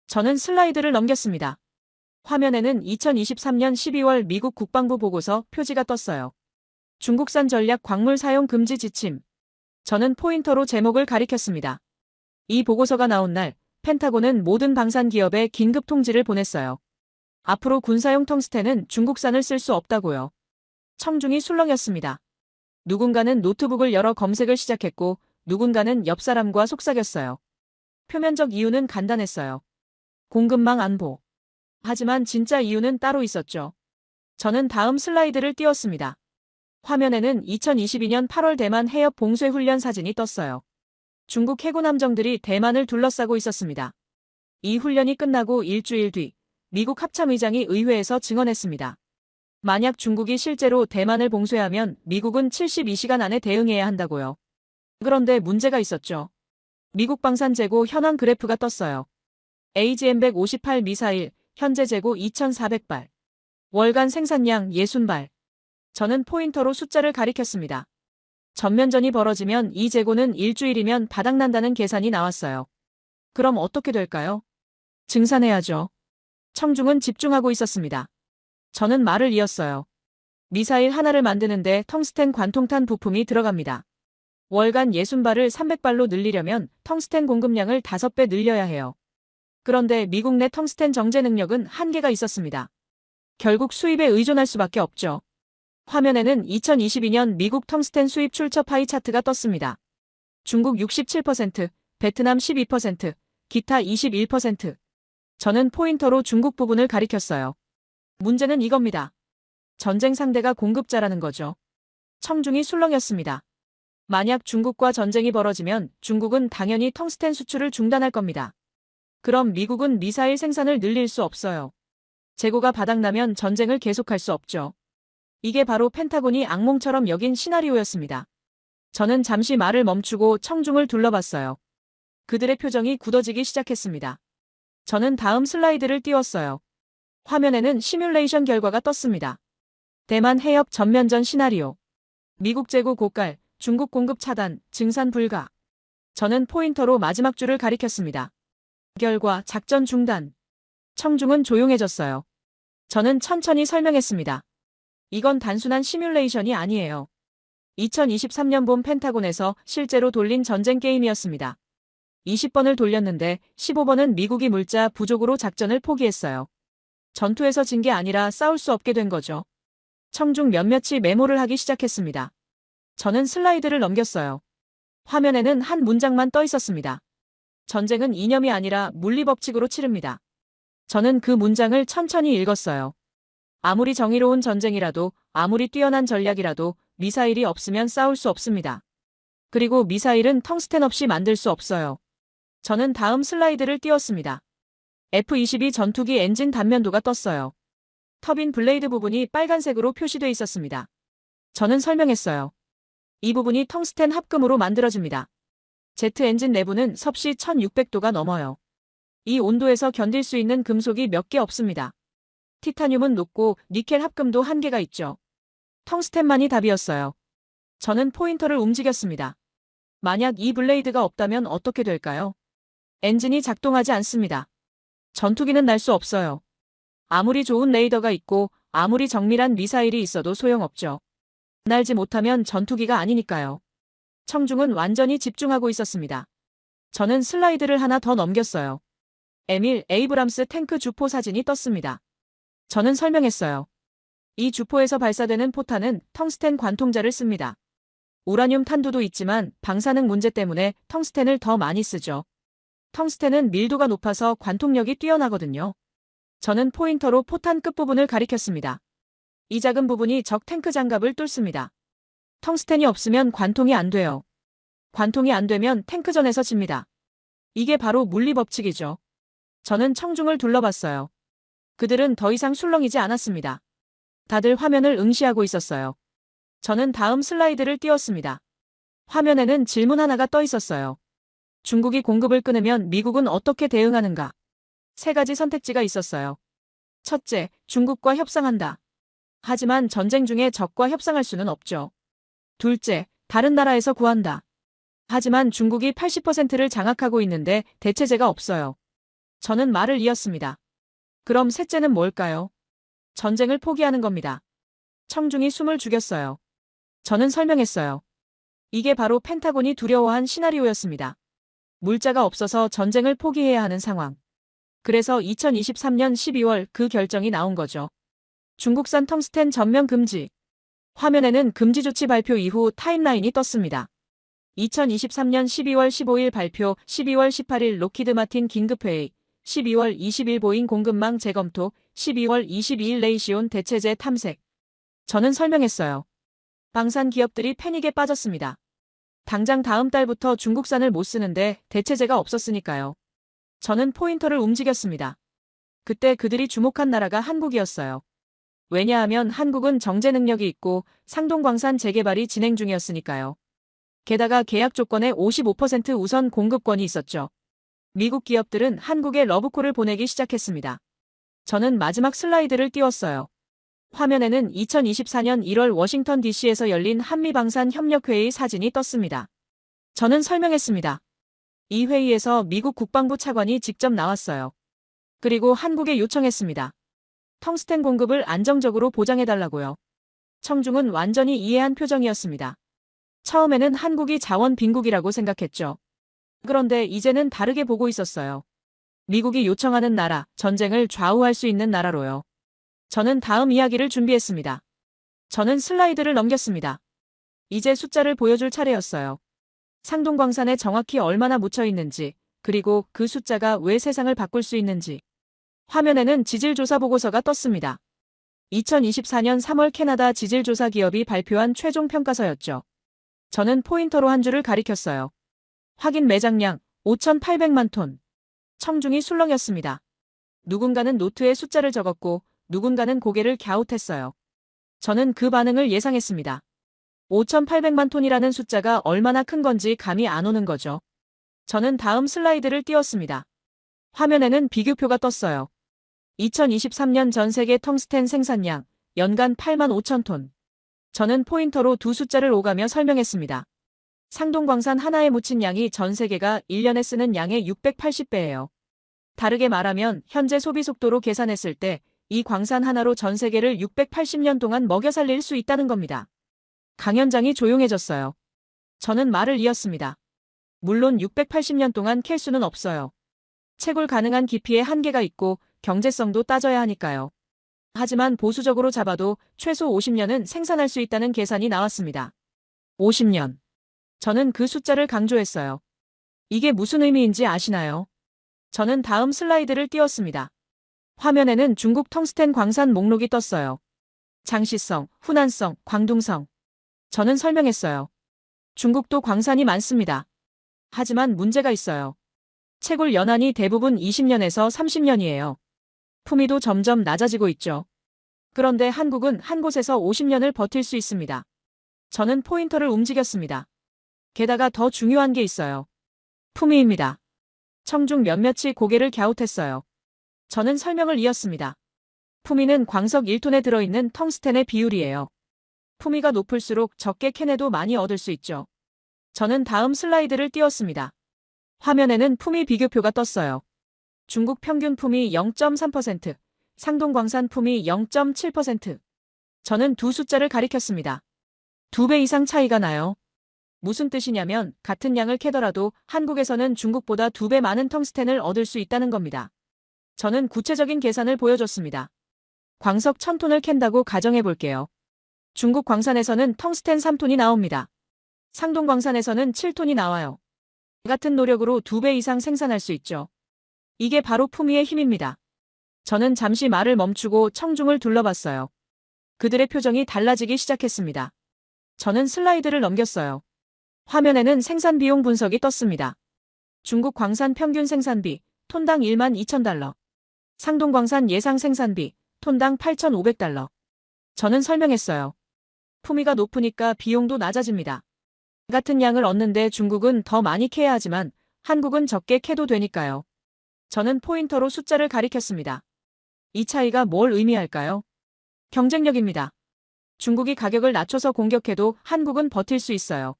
저는 슬라이드를 넘겼습니다. 화면에는 2023년 12월 미국 국방부 보고서 표지가 떴어요. 중국산 전략 광물 사용 금지 지침. 저는 포인터로 제목을 가리켰습니다. 이 보고서가 나온 날, 펜타곤은 모든 방산 기업에 긴급 통지를 보냈어요. 앞으로 군사용 텅스텐은 중국산을 쓸 수 없다고요. 청중이 술렁였습니다. 누군가는 노트북을 열어 검색을 시작했고 누군가는 옆 사람과 속삭였어요. 표면적 이유는 간단했어요. 공급망 안보. 하지만 진짜 이유는 따로 있었죠. 저는 다음 슬라이드를 띄웠습니다. 화면에는 2022년 8월 대만 해협 봉쇄 훈련 사진이 떴어요. 중국 해군 함정들이 대만을 둘러싸고 있었습니다. 이 훈련이 끝나고 일주일 뒤 미국 합참의장이 의회에서 증언했습니다. 만약 중국이 실제로 대만을 봉쇄하면 미국은 72시간 안에 대응해야 한다고요. 그런데 문제가 있었죠. 미국 방산 재고 현황 그래프가 떴어요. AGM-158 미사일, 현재 재고 2,400발. 월간 생산량 60발. 저는 포인터로 숫자를 가리켰습니다. 전면전이 벌어지면 이 재고는 일주일이면 바닥난다는 계산이 나왔어요. 그럼 어떻게 될까요? 증산해야죠. 청중은 집중하고 있었습니다. 저는 말을 이었어요. 미사일 하나를 만드는데 텅스텐 관통탄 부품이 들어갑니다. 월간 60발을 300발로 늘리려면 텅스텐 공급량을 5배 늘려야 해요. 그런데 미국 내 텅스텐 정제 능력은 한계가 있었습니다. 결국 수입에 의존할 수밖에 없죠. 화면에는 2022년 미국 텅스텐 수입 출처 파이 차트가 떴습니다. 중국 67%, 베트남 12%, 기타 21%. 저는 포인터로 중국 부분을 가리켰어요. 문제는 이겁니다. 전쟁 상대가 공급자라는 거죠. 청중이 술렁였습니다. 만약 중국과 전쟁이 벌어지면 중국은 당연히 텅스텐 수출을 중단할 겁니다. 그럼 미국은 미사일 생산을 늘릴 수 없어요. 재고가 바닥나면 전쟁을 계속할 수 없죠. 이게 바로 펜타곤이 악몽처럼 여긴 시나리오였습니다. 저는 잠시 말을 멈추고 청중을 둘러봤어요. 그들의 표정이 굳어지기 시작했습니다. 저는 다음 슬라이드를 띄웠어요. 화면에는 시뮬레이션 결과가 떴습니다. 대만 해협 전면전 시나리오. 미국 재고 고갈, 중국 공급 차단, 증산 불가. 저는 포인터로 마지막 줄을 가리켰습니다. 결과 작전 중단. 청중은 조용해졌어요. 저는 천천히 설명했습니다. 이건 단순한 시뮬레이션이 아니에요. 2023년 봄 펜타곤에서 실제로 돌린 전쟁 게임이었습니다. 20번을 돌렸는데 15번은 미국이 물자 부족으로 작전을 포기했어요. 전투에서 진 게 아니라 싸울 수 없게 된 거죠. 청중 몇몇이 메모를 하기 시작했습니다. 저는 슬라이드를 넘겼어요. 화면에는 한 문장만 떠 있었습니다. 전쟁은 이념이 아니라 물리법칙으로 치릅니다. 저는 그 문장을 천천히 읽었어요. 아무리 정의로운 전쟁이라도, 아무리 뛰어난 전략이라도 미사일이 없으면 싸울 수 없습니다. 그리고 미사일은 텅스텐 없이 만들 수 없어요. 저는 다음 슬라이드를 띄웠습니다. F-22 전투기 엔진 단면도가 떴어요. 터빈 블레이드 부분이 빨간색으로 표시돼 있었습니다. 저는 설명했어요. 이 부분이 텅스텐 합금으로 만들어집니다. 제트 엔진 내부는 섭씨 1600도가 넘어요. 이 온도에서 견딜 수 있는 금속이 몇 개 없습니다. 티타늄은 높고 니켈 합금도 한계가 있죠. 텅스텐만이 답이었어요. 저는 포인터를 움직였습니다. 만약 이 블레이드가 없다면 어떻게 될까요? 엔진이 작동하지 않습니다. 전투기는 날 수 없어요. 아무리 좋은 레이더가 있고 아무리 정밀한 미사일이 있어도 소용없죠. 날지 못하면 전투기가 아니니까요. 청중은 완전히 집중하고 있었습니다. 저는 슬라이드를 하나 더 넘겼어요. 에밀 에이브람스 탱크 주포 사진이 떴습니다. 저는 설명했어요. 이 주포에서 발사되는 포탄은 텅스텐 관통자를 씁니다. 우라늄 탄두도 있지만 방사능 문제 때문에 텅스텐을 더 많이 쓰죠. 텅스텐은 밀도가 높아서 관통력이 뛰어나거든요. 저는 포인터로 포탄 끝부분을 가리켰습니다. 이 작은 부분이 적 탱크 장갑을 뚫습니다. 텅스텐이 없으면 관통이 안 돼요. 관통이 안 되면 탱크전에서 집니다. 이게 바로 물리법칙이죠. 저는 청중을 둘러봤어요. 그들은 더 이상 술렁이지 않았습니다. 다들 화면을 응시하고 있었어요. 저는 다음 슬라이드를 띄웠습니다. 화면에는 질문 하나가 떠 있었어요. 중국이 공급을 끊으면 미국은 어떻게 대응하는가? 세 가지 선택지가 있었어요. 첫째, 중국과 협상한다. 하지만 전쟁 중에 적과 협상할 수는 없죠. 둘째, 다른 나라에서 구한다. 하지만 중국이 80%를 장악하고 있는데 대체제가 없어요. 저는 말을 이었습니다. 그럼 셋째는 뭘까요? 전쟁을 포기하는 겁니다. 청중이 숨을 죽였어요. 저는 설명했어요. 이게 바로 펜타곤이 두려워한 시나리오였습니다. 물자가 없어서 전쟁을 포기해야 하는 상황. 그래서 2023년 12월 그 결정이 나온 거죠. 중국산 텅스텐 전면 금지. 화면에는 금지 조치 발표 이후 타임라인이 떴습니다. 2023년 12월 15일 발표, 12월 18일 로키드 마틴 긴급회의, 12월 20일 보잉 공급망 재검토, 12월 22일 레이시온 대체제 탐색. 저는 설명했어요. 방산 기업들이 패닉에 빠졌습니다. 당장 다음 달부터 중국산을 못 쓰는데 대체제가 없었으니까요. 저는 포인터를 움직였습니다. 그때 그들이 주목한 나라가 한국이었어요. 왜냐하면 한국은 정제 능력이 있고 상동광산 재개발이 진행 중이었으니까요. 게다가 계약 조건에 55% 우선 공급권이 있었죠. 미국 기업들은 한국에 러브콜을 보내기 시작했습니다. 저는 마지막 슬라이드를 띄웠어요. 화면에는 2024년 1월 워싱턴 DC에서 열린 한미방산협력회의 사진이 떴습니다. 저는 설명했습니다. 이 회의에서 미국 국방부 차관이 직접 나왔어요. 그리고 한국에 요청했습니다. 텅스텐 공급을 안정적으로 보장해달라고요. 청중은 완전히 이해한 표정이었습니다. 처음에는 한국이 자원 빈국이라고 생각했죠. 그런데 이제는 다르게 보고 있었어요. 미국이 요청하는 나라, 전쟁을 좌우할 수 있는 나라로요. 저는 다음 이야기를 준비했습니다. 저는 슬라이드를 넘겼습니다. 이제 숫자를 보여줄 차례였어요. 상동광산에 정확히 얼마나 묻혀 있는지, 그리고 그 숫자가 왜 세상을 바꿀 수 있는지. 화면에는 지질조사 보고서가 떴습니다. 2024년 3월 캐나다 지질조사 기업이 발표한 최종 평가서였죠. 저는 포인터로 한 줄을 가리켰어요. 확인 매장량 5,800만 톤. 청중이 술렁였습니다. 누군가는 노트에 숫자를 적었고 누군가는 고개를 갸웃했어요. 저는 그 반응을 예상했습니다. 5,800만 톤이라는 숫자가 얼마나 큰 건지 감이 안 오는 거죠. 저는 다음 슬라이드를 띄웠습니다. 화면에는 비교표가 떴어요. 2023년 전 세계 텅스텐 생산량 연간 8만 5천 톤. 저는 포인터로 두 숫자를 오가며 설명했습니다. 상동광산 하나에 묻힌 양이 전 세계가 1년에 쓰는 양의 680배예요. 다르게 말하면 현재 소비 속도로 계산했을 때 이 광산 하나로 전 세계를 680년 동안 먹여 살릴 수 있다는 겁니다. 강연장이 조용해졌어요. 저는 말을 이었습니다. 물론 680년 동안 캘 수는 없어요. 채굴 가능한 깊이에 한계가 있고 경제성도 따져야 하니까요. 하지만 보수적으로 잡아도 최소 50년은 생산할 수 있다는 계산이 나왔습니다. 50년. 저는 그 숫자를 강조했어요. 이게 무슨 의미인지 아시나요? 저는 다음 슬라이드를 띄웠습니다. 화면에는 중국 텅스텐 광산 목록이 떴어요. 장시성, 후난성, 광둥성. 저는 설명했어요. 중국도 광산이 많습니다. 하지만 문제가 있어요. 채굴 연한이 대부분 20년에서 30년이에요. 품위도 점점 낮아지고 있죠. 그런데 한국은 한 곳에서 50년을 버틸 수 있습니다. 저는 포인터를 움직였습니다. 게다가 더 중요한 게 있어요. 품위입니다. 청중 몇몇이 고개를 갸웃했어요. 저는 설명을 이었습니다. 품위는 광석 1톤에 들어있는 텅스텐의 비율이에요. 품위가 높을수록 적게 캐내도 많이 얻을 수 있죠. 저는 다음 슬라이드를 띄웠습니다. 화면에는 품위 비교표가 떴어요. 중국 평균 품위 0.3%, 상동광산 품위 0.7%. 저는 두 숫자를 가리켰습니다. 2배 이상 차이가 나요. 무슨 뜻이냐면 같은 양을 캐더라도 한국에서는 중국보다 2배 많은 텅스텐을 얻을 수 있다는 겁니다. 저는 구체적인 계산을 보여줬습니다. 광석 1000톤을 캔다고 가정해 볼게요. 중국 광산에서는 텅스텐 3톤이 나옵니다. 상동광산에서는 7톤이 나와요. 같은 노력으로 2배 이상 생산할 수 있죠. 이게 바로 품위의 힘입니다. 저는 잠시 말을 멈추고 청중을 둘러봤어요. 그들의 표정이 달라지기 시작했습니다. 저는 슬라이드를 넘겼어요. 화면에는 생산비용 분석이 떴습니다. 중국 광산 평균 생산비, 톤당 1만 2천 달러. 상동광산 예상 생산비, 톤당 8,500달러. 저는 설명했어요. 품위가 높으니까 비용도 낮아집니다. 같은 양을 얻는데 중국은 더 많이 캐야 하지만 한국은 적게 캐도 되니까요. 저는 포인터로 숫자를 가리켰습니다. 이 차이가 뭘 의미할까요? 경쟁력입니다. 중국이 가격을 낮춰서 공격해도 한국은 버틸 수 있어요.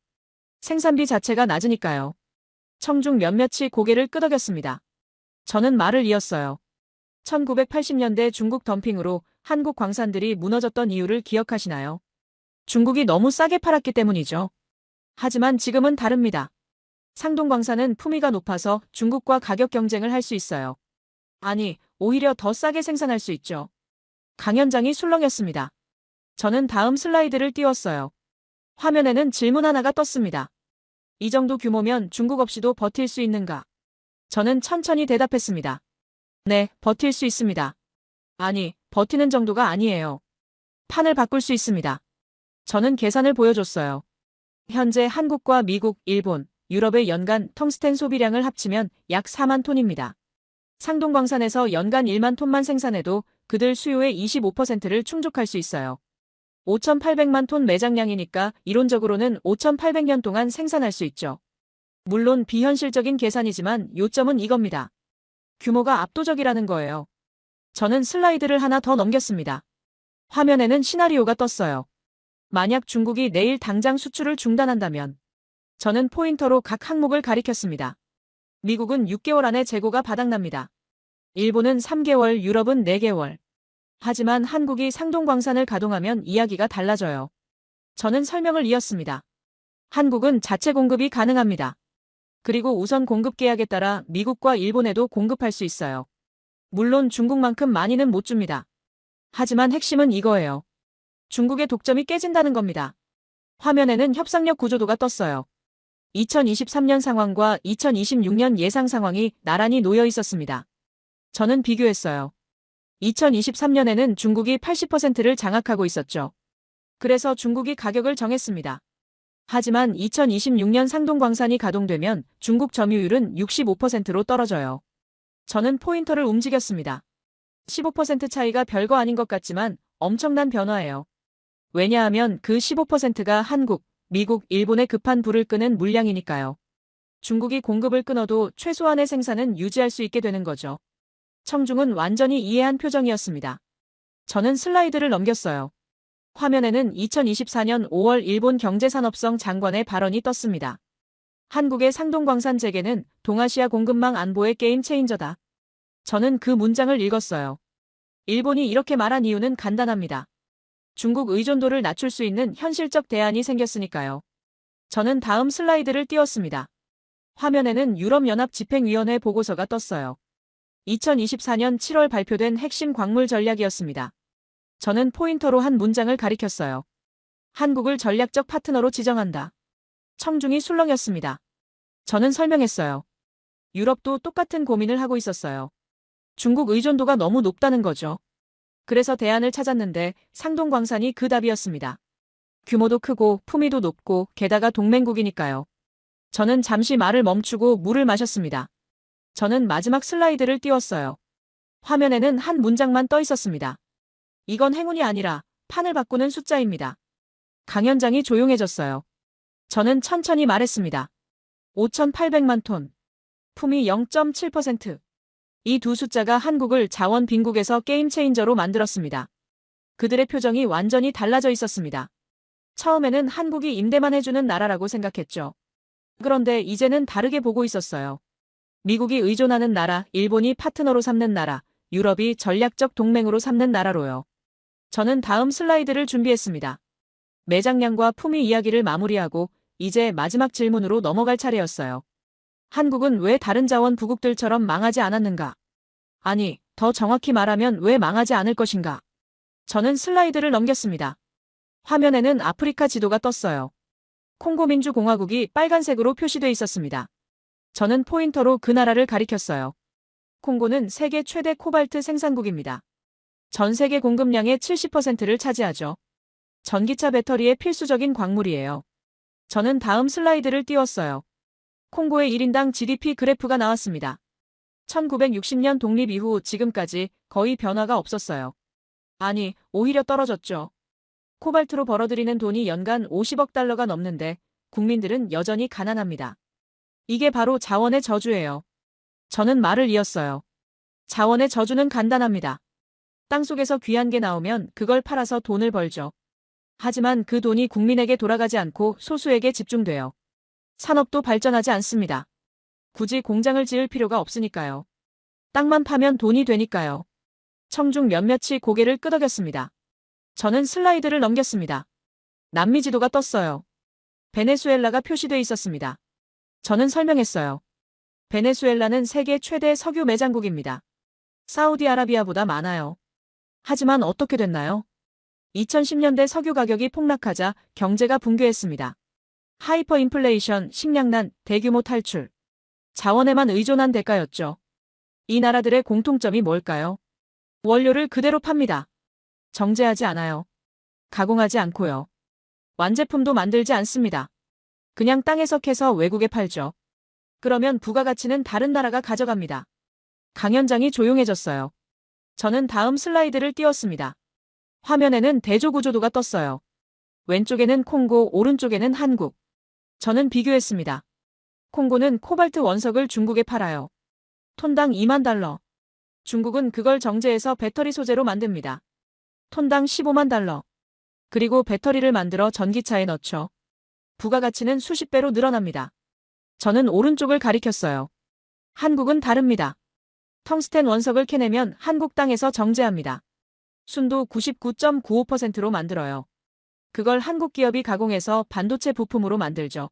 생산비 자체가 낮으니까요. 청중 몇몇이 고개를 끄덕였습니다. 저는 말을 이었어요. 1980년대 중국 덤핑으로 한국 광산들이 무너졌던 이유를 기억하시나요? 중국이 너무 싸게 팔았기 때문이죠. 하지만 지금은 다릅니다. 상동광산은 품위가 높아서 중국과 가격 경쟁을 할 수 있어요. 아니, 오히려 더 싸게 생산할 수 있죠. 강연장이 술렁였습니다. 저는 다음 슬라이드를 띄웠어요. 화면에는 질문 하나가 떴습니다. 이 정도 규모면 중국 없이도 버틸 수 있는가? 저는 천천히 대답했습니다. 네, 버틸 수 있습니다. 아니, 버티는 정도가 아니에요. 판을 바꿀 수 있습니다. 저는 계산을 보여줬어요. 현재 한국과 미국, 일본, 유럽의 연간 텅스텐 소비량을 합치면 약 4만 톤입니다. 상동광산에서 연간 1만 톤만 생산해도 그들 수요의 25%를 충족할 수 있어요. 5,800만 톤 매장량이니까 이론적으로는 5,800년 동안 생산할 수 있죠. 물론 비현실적인 계산이지만 요점은 이겁니다. 규모가 압도적이라는 거예요. 저는 슬라이드를 하나 더 넘겼습니다. 화면에는 시나리오가 떴어요. 만약 중국이 내일 당장 수출을 중단한다면 저는 포인터로 각 항목을 가리켰습니다. 미국은 6개월 안에 재고가 바닥납니다. 일본은 3개월, 유럽은 4개월. 하지만 한국이 상동광산을 가동하면 이야기가 달라져요. 저는 설명을 이었습니다. 한국은 자체 공급이 가능합니다. 그리고 우선 공급 계약에 따라 미국과 일본에도 공급할 수 있어요. 물론 중국만큼 많이는 못 줍니다. 하지만 핵심은 이거예요. 중국의 독점이 깨진다는 겁니다. 화면에는 협상력 구조도가 떴어요. 2023년 상황과 2026년 예상 상황이 나란히 놓여 있었습니다. 저는 비교했어요. 2023년에는 중국이 80%를 장악하고 있었죠. 그래서 중국이 가격을 정했습니다. 하지만 2026년 상동광산이 가동되면 중국 점유율은 65%로 떨어져요. 저는 포인터를 움직였습니다. 15% 차이가 별거 아닌 것 같지만 엄청난 변화예요. 왜냐하면 그 15%가 한국, 미국, 일본의 급한 불을 끄는 물량이니까요. 중국이 공급을 끊어도 최소한의 생산은 유지할 수 있게 되는 거죠. 청중은 완전히 이해한 표정이었습니다. 저는 슬라이드를 넘겼어요. 화면에는 2024년 5월 일본 경제산업성 장관의 발언이 떴습니다. 한국의 상동광산 재개는 동아시아 공급망 안보의 게임 체인저다. 저는 그 문장을 읽었어요. 일본이 이렇게 말한 이유는 간단합니다. 중국 의존도를 낮출 수 있는 현실적 대안이 생겼으니까요. 저는 다음 슬라이드를 띄웠습니다. 화면에는 유럽연합 집행위원회 보고서가 떴어요. 2024년 7월 발표된 핵심 광물 전략이었습니다. 저는 포인터로 한 문장을 가리켰어요. 한국을 전략적 파트너로 지정한다. 청중이 술렁였습니다. 저는 설명했어요. 유럽도 똑같은 고민을 하고 있었어요. 중국 의존도가 너무 높다는 거죠. 그래서 대안을 찾았는데 상동광산이 그 답이었습니다. 규모도 크고 품위도 높고 게다가 동맹국이니까요. 저는 잠시 말을 멈추고 물을 마셨습니다. 저는 마지막 슬라이드를 띄웠어요. 화면에는 한 문장만 떠 있었습니다. 이건 행운이 아니라 판을 바꾸는 숫자입니다. 강연장이 조용해졌어요. 저는 천천히 말했습니다. 5,800만 톤. 품위 0.7%. 이 두 숫자가 한국을 자원 빈국에서 게임 체인저로 만들었습니다. 그들의 표정이 완전히 달라져 있었습니다. 처음에는 한국이 임대만 해주는 나라라고 생각했죠. 그런데 이제는 다르게 보고 있었어요. 미국이 의존하는 나라, 일본이 파트너로 삼는 나라, 유럽이 전략적 동맹으로 삼는 나라로요. 저는 다음 슬라이드를 준비했습니다. 매장량과 품위 이야기를 마무리하고 이제 마지막 질문으로 넘어갈 차례였어요. 한국은 왜 다른 자원 부국들처럼 망하지 않았는가? 아니, 더 정확히 말하면 왜 망하지 않을 것인가? 저는 슬라이드를 넘겼습니다. 화면에는 아프리카 지도가 떴어요. 콩고민주공화국이 빨간색으로 표시돼 있었습니다. 저는 포인터로 그 나라를 가리켰어요. 콩고는 세계 최대 코발트 생산국입니다. 전 세계 공급량의 70%를 차지하죠. 전기차 배터리의 필수적인 광물이에요. 저는 다음 슬라이드를 띄웠어요. 콩고의 1인당 GDP 그래프가 나왔습니다. 1960년 독립 이후 지금까지 거의 변화가 없었어요. 아니, 오히려 떨어졌죠. 코발트로 벌어들이는 돈이 연간 50억 달러가 넘는데 국민들은 여전히 가난합니다. 이게 바로 자원의 저주예요. 저는 말을 이었어요. 자원의 저주는 간단합니다. 땅속에서 귀한 게 나오면 그걸 팔아서 돈을 벌죠. 하지만 그 돈이 국민에게 돌아가지 않고 소수에게 집중돼요. 산업도 발전하지 않습니다. 굳이 공장을 지을 필요가 없으니까요. 땅만 파면 돈이 되니까요. 청중 몇몇이 고개를 끄덕였습니다. 저는 슬라이드를 넘겼습니다. 남미 지도가 떴어요. 베네수엘라가 표시돼 있었습니다. 저는 설명했어요. 베네수엘라는 세계 최대 석유 매장국입니다. 사우디아라비아보다 많아요. 하지만 어떻게 됐나요? 2010년대 석유 가격이 폭락하자 경제가 붕괴했습니다. 하이퍼인플레이션, 식량난, 대규모 탈출. 자원에만 의존한 대가였죠. 이 나라들의 공통점이 뭘까요? 원료를 그대로 팝니다. 정제하지 않아요. 가공하지 않고요. 완제품도 만들지 않습니다. 그냥 땅에서 캐서 외국에 팔죠. 그러면 부가가치는 다른 나라가 가져갑니다. 강연장이 조용해졌어요. 저는 다음 슬라이드를 띄웠습니다. 화면에는 대조구조도가 떴어요. 왼쪽에는 콩고, 오른쪽에는 한국. 저는 비교했습니다. 콩고는 코발트 원석을 중국에 팔아요. 톤당 2만 달러. 중국은 그걸 정제해서 배터리 소재로 만듭니다. 톤당 15만 달러. 그리고 배터리를 만들어 전기차에 넣죠. 부가가치는 수십 배로 늘어납니다. 저는 오른쪽을 가리켰어요. 한국은 다릅니다. 텅스텐 원석을 캐내면 한국 땅에서 정제합니다. 순도 99.95%로 만들어요. 그걸 한국 기업이 가공해서 반도체 부품으로 만들죠.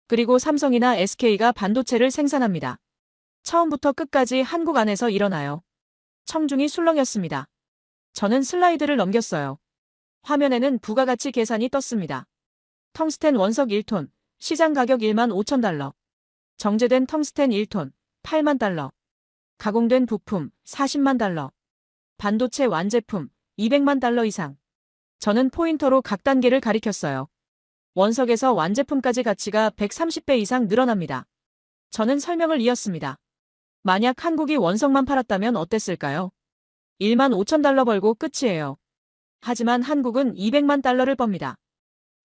그리고 삼성이나 SK가 반도체를 생산합니다. 처음부터 끝까지 한국 안에서 일어나요. 청중이 술렁였습니다. 저는 슬라이드를 넘겼어요. 화면에는 부가가치 계산이 떴습니다. 텅스텐 원석 1톤, 시장 가격 1만 5천 달러. 정제된 텅스텐 1톤, 8만 달러. 가공된 부품, 40만 달러. 반도체 완제품 200만 달러 이상. 저는 포인터로 각 단계를 가리켰어요. 원석에서 완제품까지 가치가 130배 이상 늘어납니다. 저는 설명을 이었습니다. 만약 한국이 원석만 팔았다면 어땠을까요? 1만 5천 달러 벌고 끝이에요. 하지만 한국은 200만 달러를 멉니다.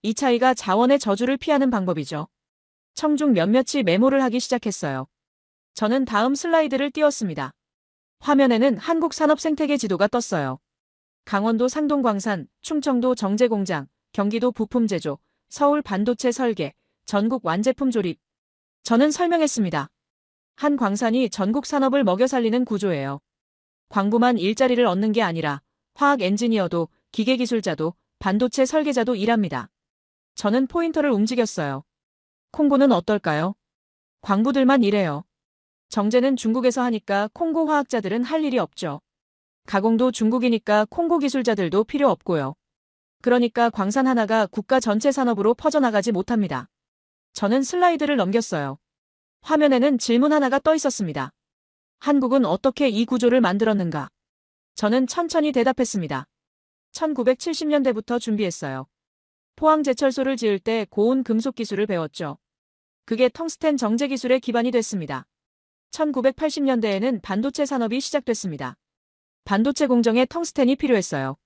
이 차이가 자원의 저주를 피하는 방법이죠. 청중 몇몇이 메모를 하기 시작했어요. 저는 다음 슬라이드를 띄웠습니다. 화면에는 한국 산업 생태계 지도가 떴어요. 강원도 상동광산, 충청도 정제공장, 경기도 부품 제조, 서울 반도체 설계, 전국 완제품 조립. 저는 설명했습니다. 한 광산이 전국 산업을 먹여 살리는 구조예요. 광부만 일자리를 얻는 게 아니라 화학 엔지니어도, 기계기술자도, 반도체 설계자도 일합니다. 저는 포인터를 움직였어요. 콩고는 어떨까요? 광부들만 일해요. 정제는 중국에서 하니까 콩고 화학자들은 할 일이 없죠. 가공도 중국이니까 콩고 기술자들도 필요 없고요. 그러니까 광산 하나가 국가 전체 산업으로 퍼져나가지 못합니다. 저는 슬라이드를 넘겼어요. 화면에는 질문 하나가 떠 있었습니다. 한국은 어떻게 이 구조를 만들었는가? 저는 천천히 대답했습니다. 1970년대부터 준비했어요. 포항제철소를 지을 때 고온 금속 기술을 배웠죠. 그게 텅스텐 정제 기술의 기반이 됐습니다. 1980년대에는 반도체 산업이 시작됐습니다. 반도체 공정에 텅스텐이 필요했어요.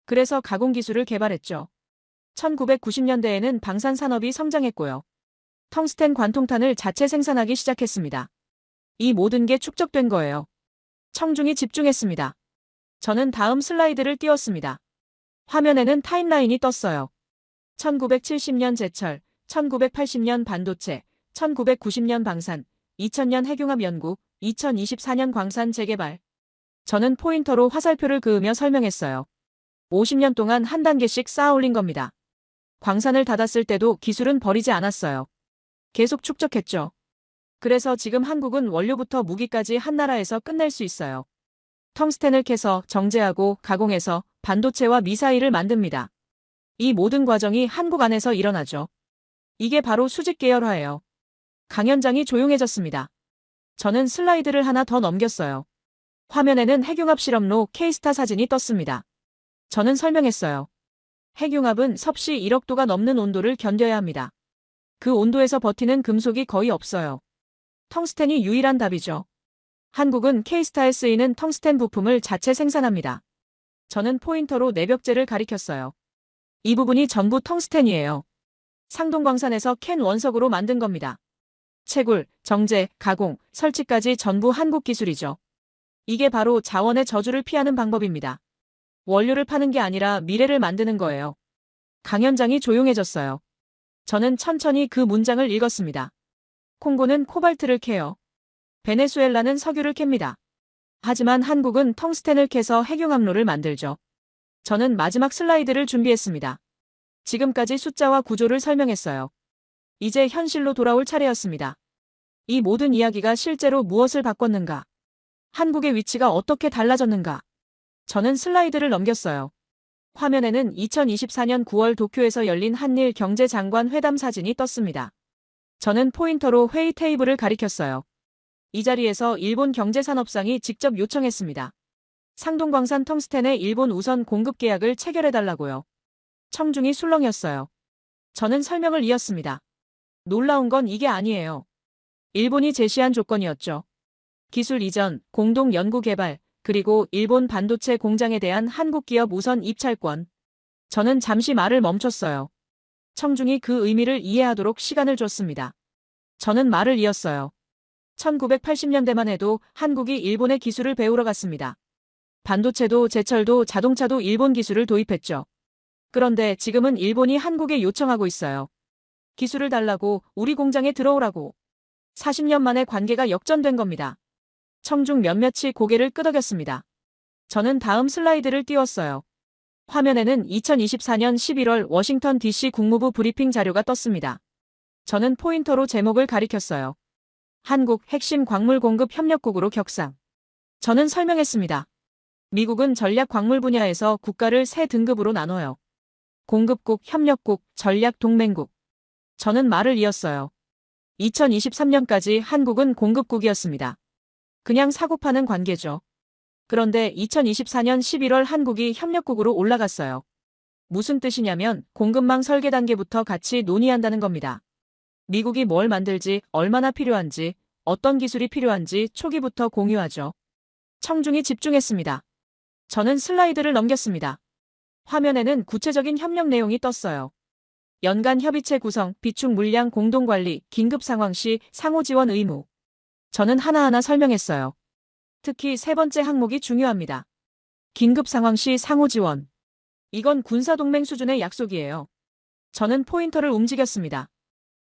그래서 가공 기술을 개발했죠. 1990년대에는 방산 산업이 성장했고요. 텅스텐 관통탄을 자체 생산하기 시작했습니다. 이 모든 게 축적된 거예요. 청중이 집중했습니다. 저는 다음 슬라이드를 띄웠습니다. 화면에는 타임라인이 떴어요. 1970년 제철, 1980년 반도체, 1990년 방산, 2000년 핵융합 연구, 2024년 광산 재개발. 저는 포인터로 화살표를 그으며 설명했어요. 50년 동안 한 단계씩 쌓아 올린 겁니다. 광산을 닫았을 때도 기술은 버리지 않았어요. 계속 축적했죠. 그래서 지금 한국은 원료부터 무기까지 한 나라에서 끝낼 수 있어요. 텅스텐을 캐서 정제하고 가공해서 반도체와 미사일을 만듭니다. 이 모든 과정이 한국 안에서 일어나죠. 이게 바로 수직 계열화예요. 강연장이 조용해졌습니다. 저는 슬라이드를 하나 더 넘겼어요. 화면에는 핵융합 실험로 케이스타 사진이 떴습니다. 저는 설명했어요. 핵융합은 섭씨 1억 도가 넘는 온도를 견뎌야 합니다. 그 온도에서 버티는 금속이 거의 없어요. 텅스텐이 유일한 답이죠. 한국은 케이스타에 쓰이는 텅스텐 부품을 자체 생산합니다. 저는 포인터로 내벽재를 가리켰어요. 이 부분이 전부 텅스텐이에요. 상동광산에서 캔 원석으로 만든 겁니다. 채굴, 정제, 가공, 설치까지 전부 한국 기술이죠. 이게 바로 자원의 저주를 피하는 방법입니다. 원료를 파는 게 아니라 미래를 만드는 거예요. 강연장이 조용해졌어요. 저는 천천히 그 문장을 읽었습니다. 콩고는 코발트를 캐요. 베네수엘라는 석유를 캡니다. 하지만 한국은 텅스텐을 캐서 핵융합로를 만들죠. 저는 마지막 슬라이드를 준비했습니다. 지금까지 숫자와 구조를 설명했어요. 이제 현실로 돌아올 차례였습니다. 이 모든 이야기가 실제로 무엇을 바꿨는가? 한국의 위치가 어떻게 달라졌는가? 저는 슬라이드를 넘겼어요. 화면에는 2024년 9월 도쿄에서 열린 한일 경제장관 회담 사진이 떴습니다. 저는 포인터로 회의 테이블을 가리켰어요. 이 자리에서 일본 경제산업상이 직접 요청했습니다. 상동광산 텅스텐의 일본 우선 공급 계약을 체결해달라고요. 청중이 술렁였어요. 저는 설명을 이었습니다. 놀라운 건 이게 아니에요. 일본이 제시한 조건이었죠. 기술 이전, 공동 연구 개발, 그리고 일본 반도체 공장에 대한 한국 기업 우선 입찰권. 저는 잠시 말을 멈췄어요. 청중이 그 의미를 이해하도록 시간을 줬습니다. 저는 말을 이었어요. 1980년대만 해도 한국이 일본의 기술을 배우러 갔습니다. 반도체도 제철도 자동차도 일본 기술을 도입했죠. 그런데 지금은 일본이 한국에 요청하고 있어요. 기술을 달라고, 우리 공장에 들어오라고. 40년 만에 관계가 역전된 겁니다. 청중 몇몇이 고개를 끄덕였습니다. 저는 다음 슬라이드를 띄웠어요. 화면에는 2024년 11월 워싱턴 DC 국무부 브리핑 자료가 떴습니다. 저는 포인터로 제목을 가리켰어요. 한국 핵심 광물 공급 협력국으로 격상. 저는 설명했습니다. 미국은 전략 광물 분야에서 국가를 세 등급으로 나눠요. 공급국, 협력국, 전략 동맹국. 저는 말을 이었어요. 2023년까지 한국은 공급국이었습니다. 그냥 사고 파는 관계죠. 그런데 2024년 11월 한국이 협력국으로 올라갔어요. 무슨 뜻이냐면 공급망 설계 단계부터 같이 논의한다는 겁니다. 미국이 뭘 만들지, 얼마나 필요한지, 어떤 기술이 필요한지 초기부터 공유하죠. 청중이 집중했습니다. 저는 슬라이드를 넘겼습니다. 화면에는 구체적인 협력 내용이 떴어요. 연간 협의체 구성, 비축 물량 공동관리, 긴급 상황 시 상호 지원 의무. 저는 하나하나 설명했어요. 특히 세 번째 항목이 중요합니다. 긴급 상황 시 상호 지원. 이건 군사동맹 수준의 약속이에요. 저는 포인터를 움직였습니다.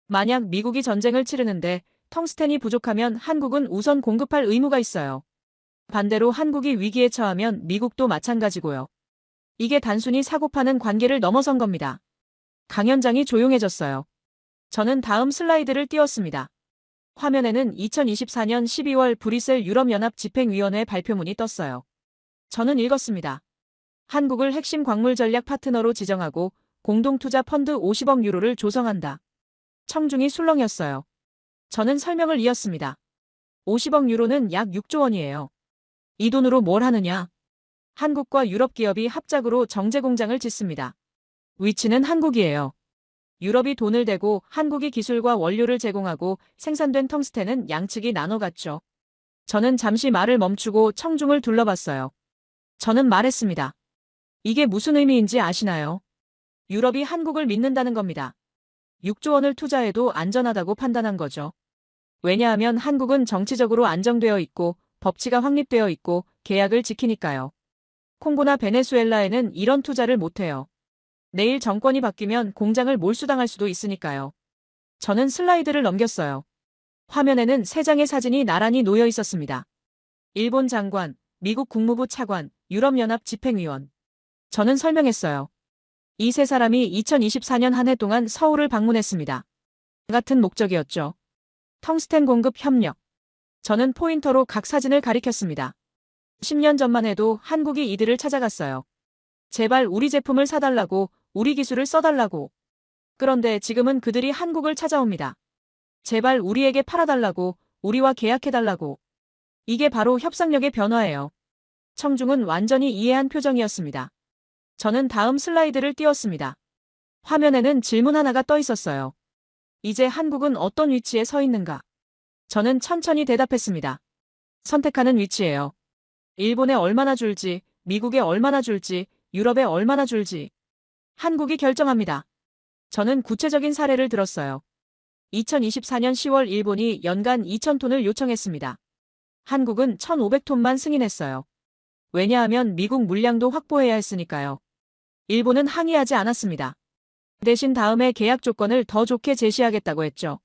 만약 미국이 전쟁을 치르는데 텅스텐이 부족하면 한국은 우선 공급할 의무가 있어요. 반대로 한국이 위기에 처하면 미국도 마찬가지고요. 이게 단순히 사고파는 관계를 넘어선 겁니다. 강연장이 조용해졌어요. 저는 다음 슬라이드를 띄웠습니다. 화면에는 2024년 12월 브뤼셀 유럽연합 집행위원회 발표문이 떴어요. 저는 읽었습니다. 한국을 핵심 광물 전략 파트너로 지정하고 공동투자 펀드 50억 유로를 조성한다. 청중이 술렁였어요. 저는 설명을 이었습니다. 50억 유로는 약 6조 원이에요. 이 돈으로 뭘 하느냐? 한국과 유럽 기업이 합작으로 정제 공장을 짓습니다. 위치는 한국이에요. 유럽이 돈을 대고 한국이 기술과 원료를 제공하고 생산된 텅스텐은 양측이 나눠 갖죠. 저는 잠시 말을 멈추고 청중을 둘러봤어요. 저는 말했습니다. 이게 무슨 의미인지 아시나요? 유럽이 한국을 믿는다는 겁니다. 6조 원을 투자해도 안전하다고 판단한 거죠. 왜냐하면 한국은 정치적으로 안정되어 있고 법치가 확립되어 있고 계약을 지키니까요. 콩고나 베네수엘라에는 이런 투자를 못해요. 내일 정권이 바뀌면 공장을 몰수당할 수도 있으니까요. 저는 슬라이드를 넘겼어요. 화면에는 세 장의 사진이 나란히 놓여 있었습니다. 일본 장관, 미국 국무부 차관, 유럽연합 집행위원. 저는 설명했어요. 이 세 사람이 2024년 한 해 동안 서울을 방문했습니다. 같은 목적이었죠. 텅스텐 공급 협력. 저는 포인터로 각 사진을 가리켰습니다. 10년 전만 해도 한국이 이들을 찾아갔어요. 제발 우리 제품을 사달라고, 우리 기술을 써달라고. 그런데 지금은 그들이 한국을 찾아옵니다. 제발 우리에게 팔아달라고, 우리와 계약해달라고. 이게 바로 협상력의 변화예요. 청중은 완전히 이해한 표정이었습니다. 저는 다음 슬라이드를 띄웠습니다. 화면에는 질문 하나가 떠 있었어요. 이제 한국은 어떤 위치에 서 있는가? 저는 천천히 대답했습니다. 선택하는 위치예요. 일본에 얼마나 줄지, 미국에 얼마나 줄지, 유럽에 얼마나 줄지. 한국이 결정합니다. 저는 구체적인 사례를 들었어요. 2024년 10월 일본이 연간 2,000톤을 요청했습니다. 한국은 1,500톤만 승인했어요. 왜냐하면 미국 물량도 확보해야 했으니까요. 일본은 항의하지 않았습니다. 대신 다음에 계약 조건을 더 좋게 제시하겠다고 했죠.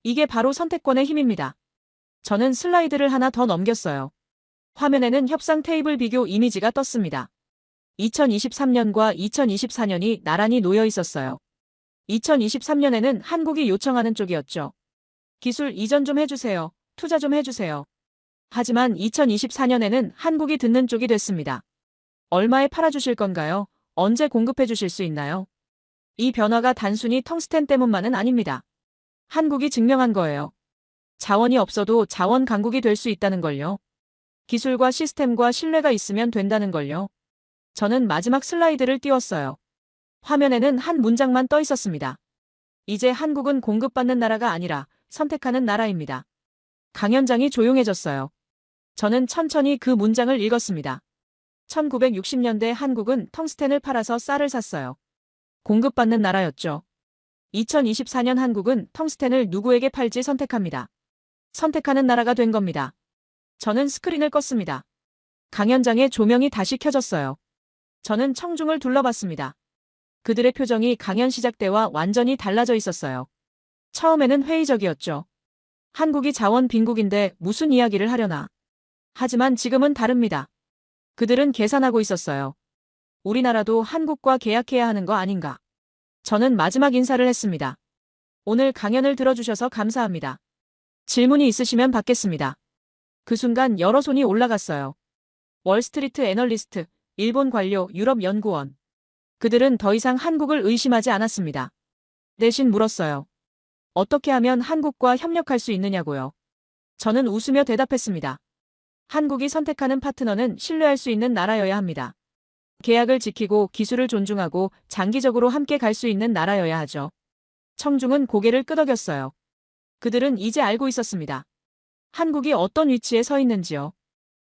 이게 바로 선택권의 힘입니다. 저는 슬라이드를 하나 더 넘겼어요. 화면에는 협상 테이블 비교 이미지가 떴습니다. 2023년과 2024년이 나란히 놓여 있었어요. 2023년에는 한국이 요청하는 쪽이었죠. 기술 이전 좀 해주세요. 투자 좀 해주세요. 하지만 2024년에는 한국이 듣는 쪽이 됐습니다. 얼마에 팔아주실 건가요? 언제 공급해 주실 수 있나요? 이 변화가 단순히 텅스텐 때문만은 아닙니다. 한국이 증명한 거예요. 자원이 없어도 자원 강국이 될 수 있다는 걸요. 기술과 시스템과 신뢰가 있으면 된다는 걸요. 저는 마지막 슬라이드를 띄웠어요. 화면에는 한 문장만 떠 있었습니다. 이제 한국은 공급받는 나라가 아니라 선택하는 나라입니다. 강연장이 조용해졌어요. 저는 천천히 그 문장을 읽었습니다. 1960년대 한국은 텅스텐을 팔아서 쌀을 샀어요. 공급받는 나라였죠. 2024년 한국은 텅스텐을 누구에게 팔지 선택합니다. 선택하는 나라가 된 겁니다. 저는 스크린을 껐습니다. 강연장의 조명이 다시 켜졌어요. 저는 청중을 둘러봤습니다. 그들의 표정이 강연 시작 때와 완전히 달라져 있었어요. 처음에는 회의적이었죠. 한국이 자원 빈국인데 무슨 이야기를 하려나. 하지만 지금은 다릅니다. 그들은 계산하고 있었어요. 우리나라도 한국과 계약해야 하는 거 아닌가. 저는 마지막 인사를 했습니다. 오늘 강연을 들어주셔서 감사합니다. 질문이 있으시면 받겠습니다. 그 순간 여러 손이 올라갔어요. 월스트리트 애널리스트, 일본 관료, 유럽 연구원. 그들은 더 이상 한국을 의심하지 않았습니다. 대신 물었어요. 어떻게 하면 한국과 협력할 수 있느냐고요. 저는 웃으며 대답했습니다. 한국이 선택하는 파트너는 신뢰할 수 있는 나라여야 합니다. 계약을 지키고 기술을 존중하고 장기적으로 함께 갈 수 있는 나라여야 하죠. 청중은 고개를 끄덕였어요. 그들은 이제 알고 있었습니다. 한국이 어떤 위치에 서 있는지요.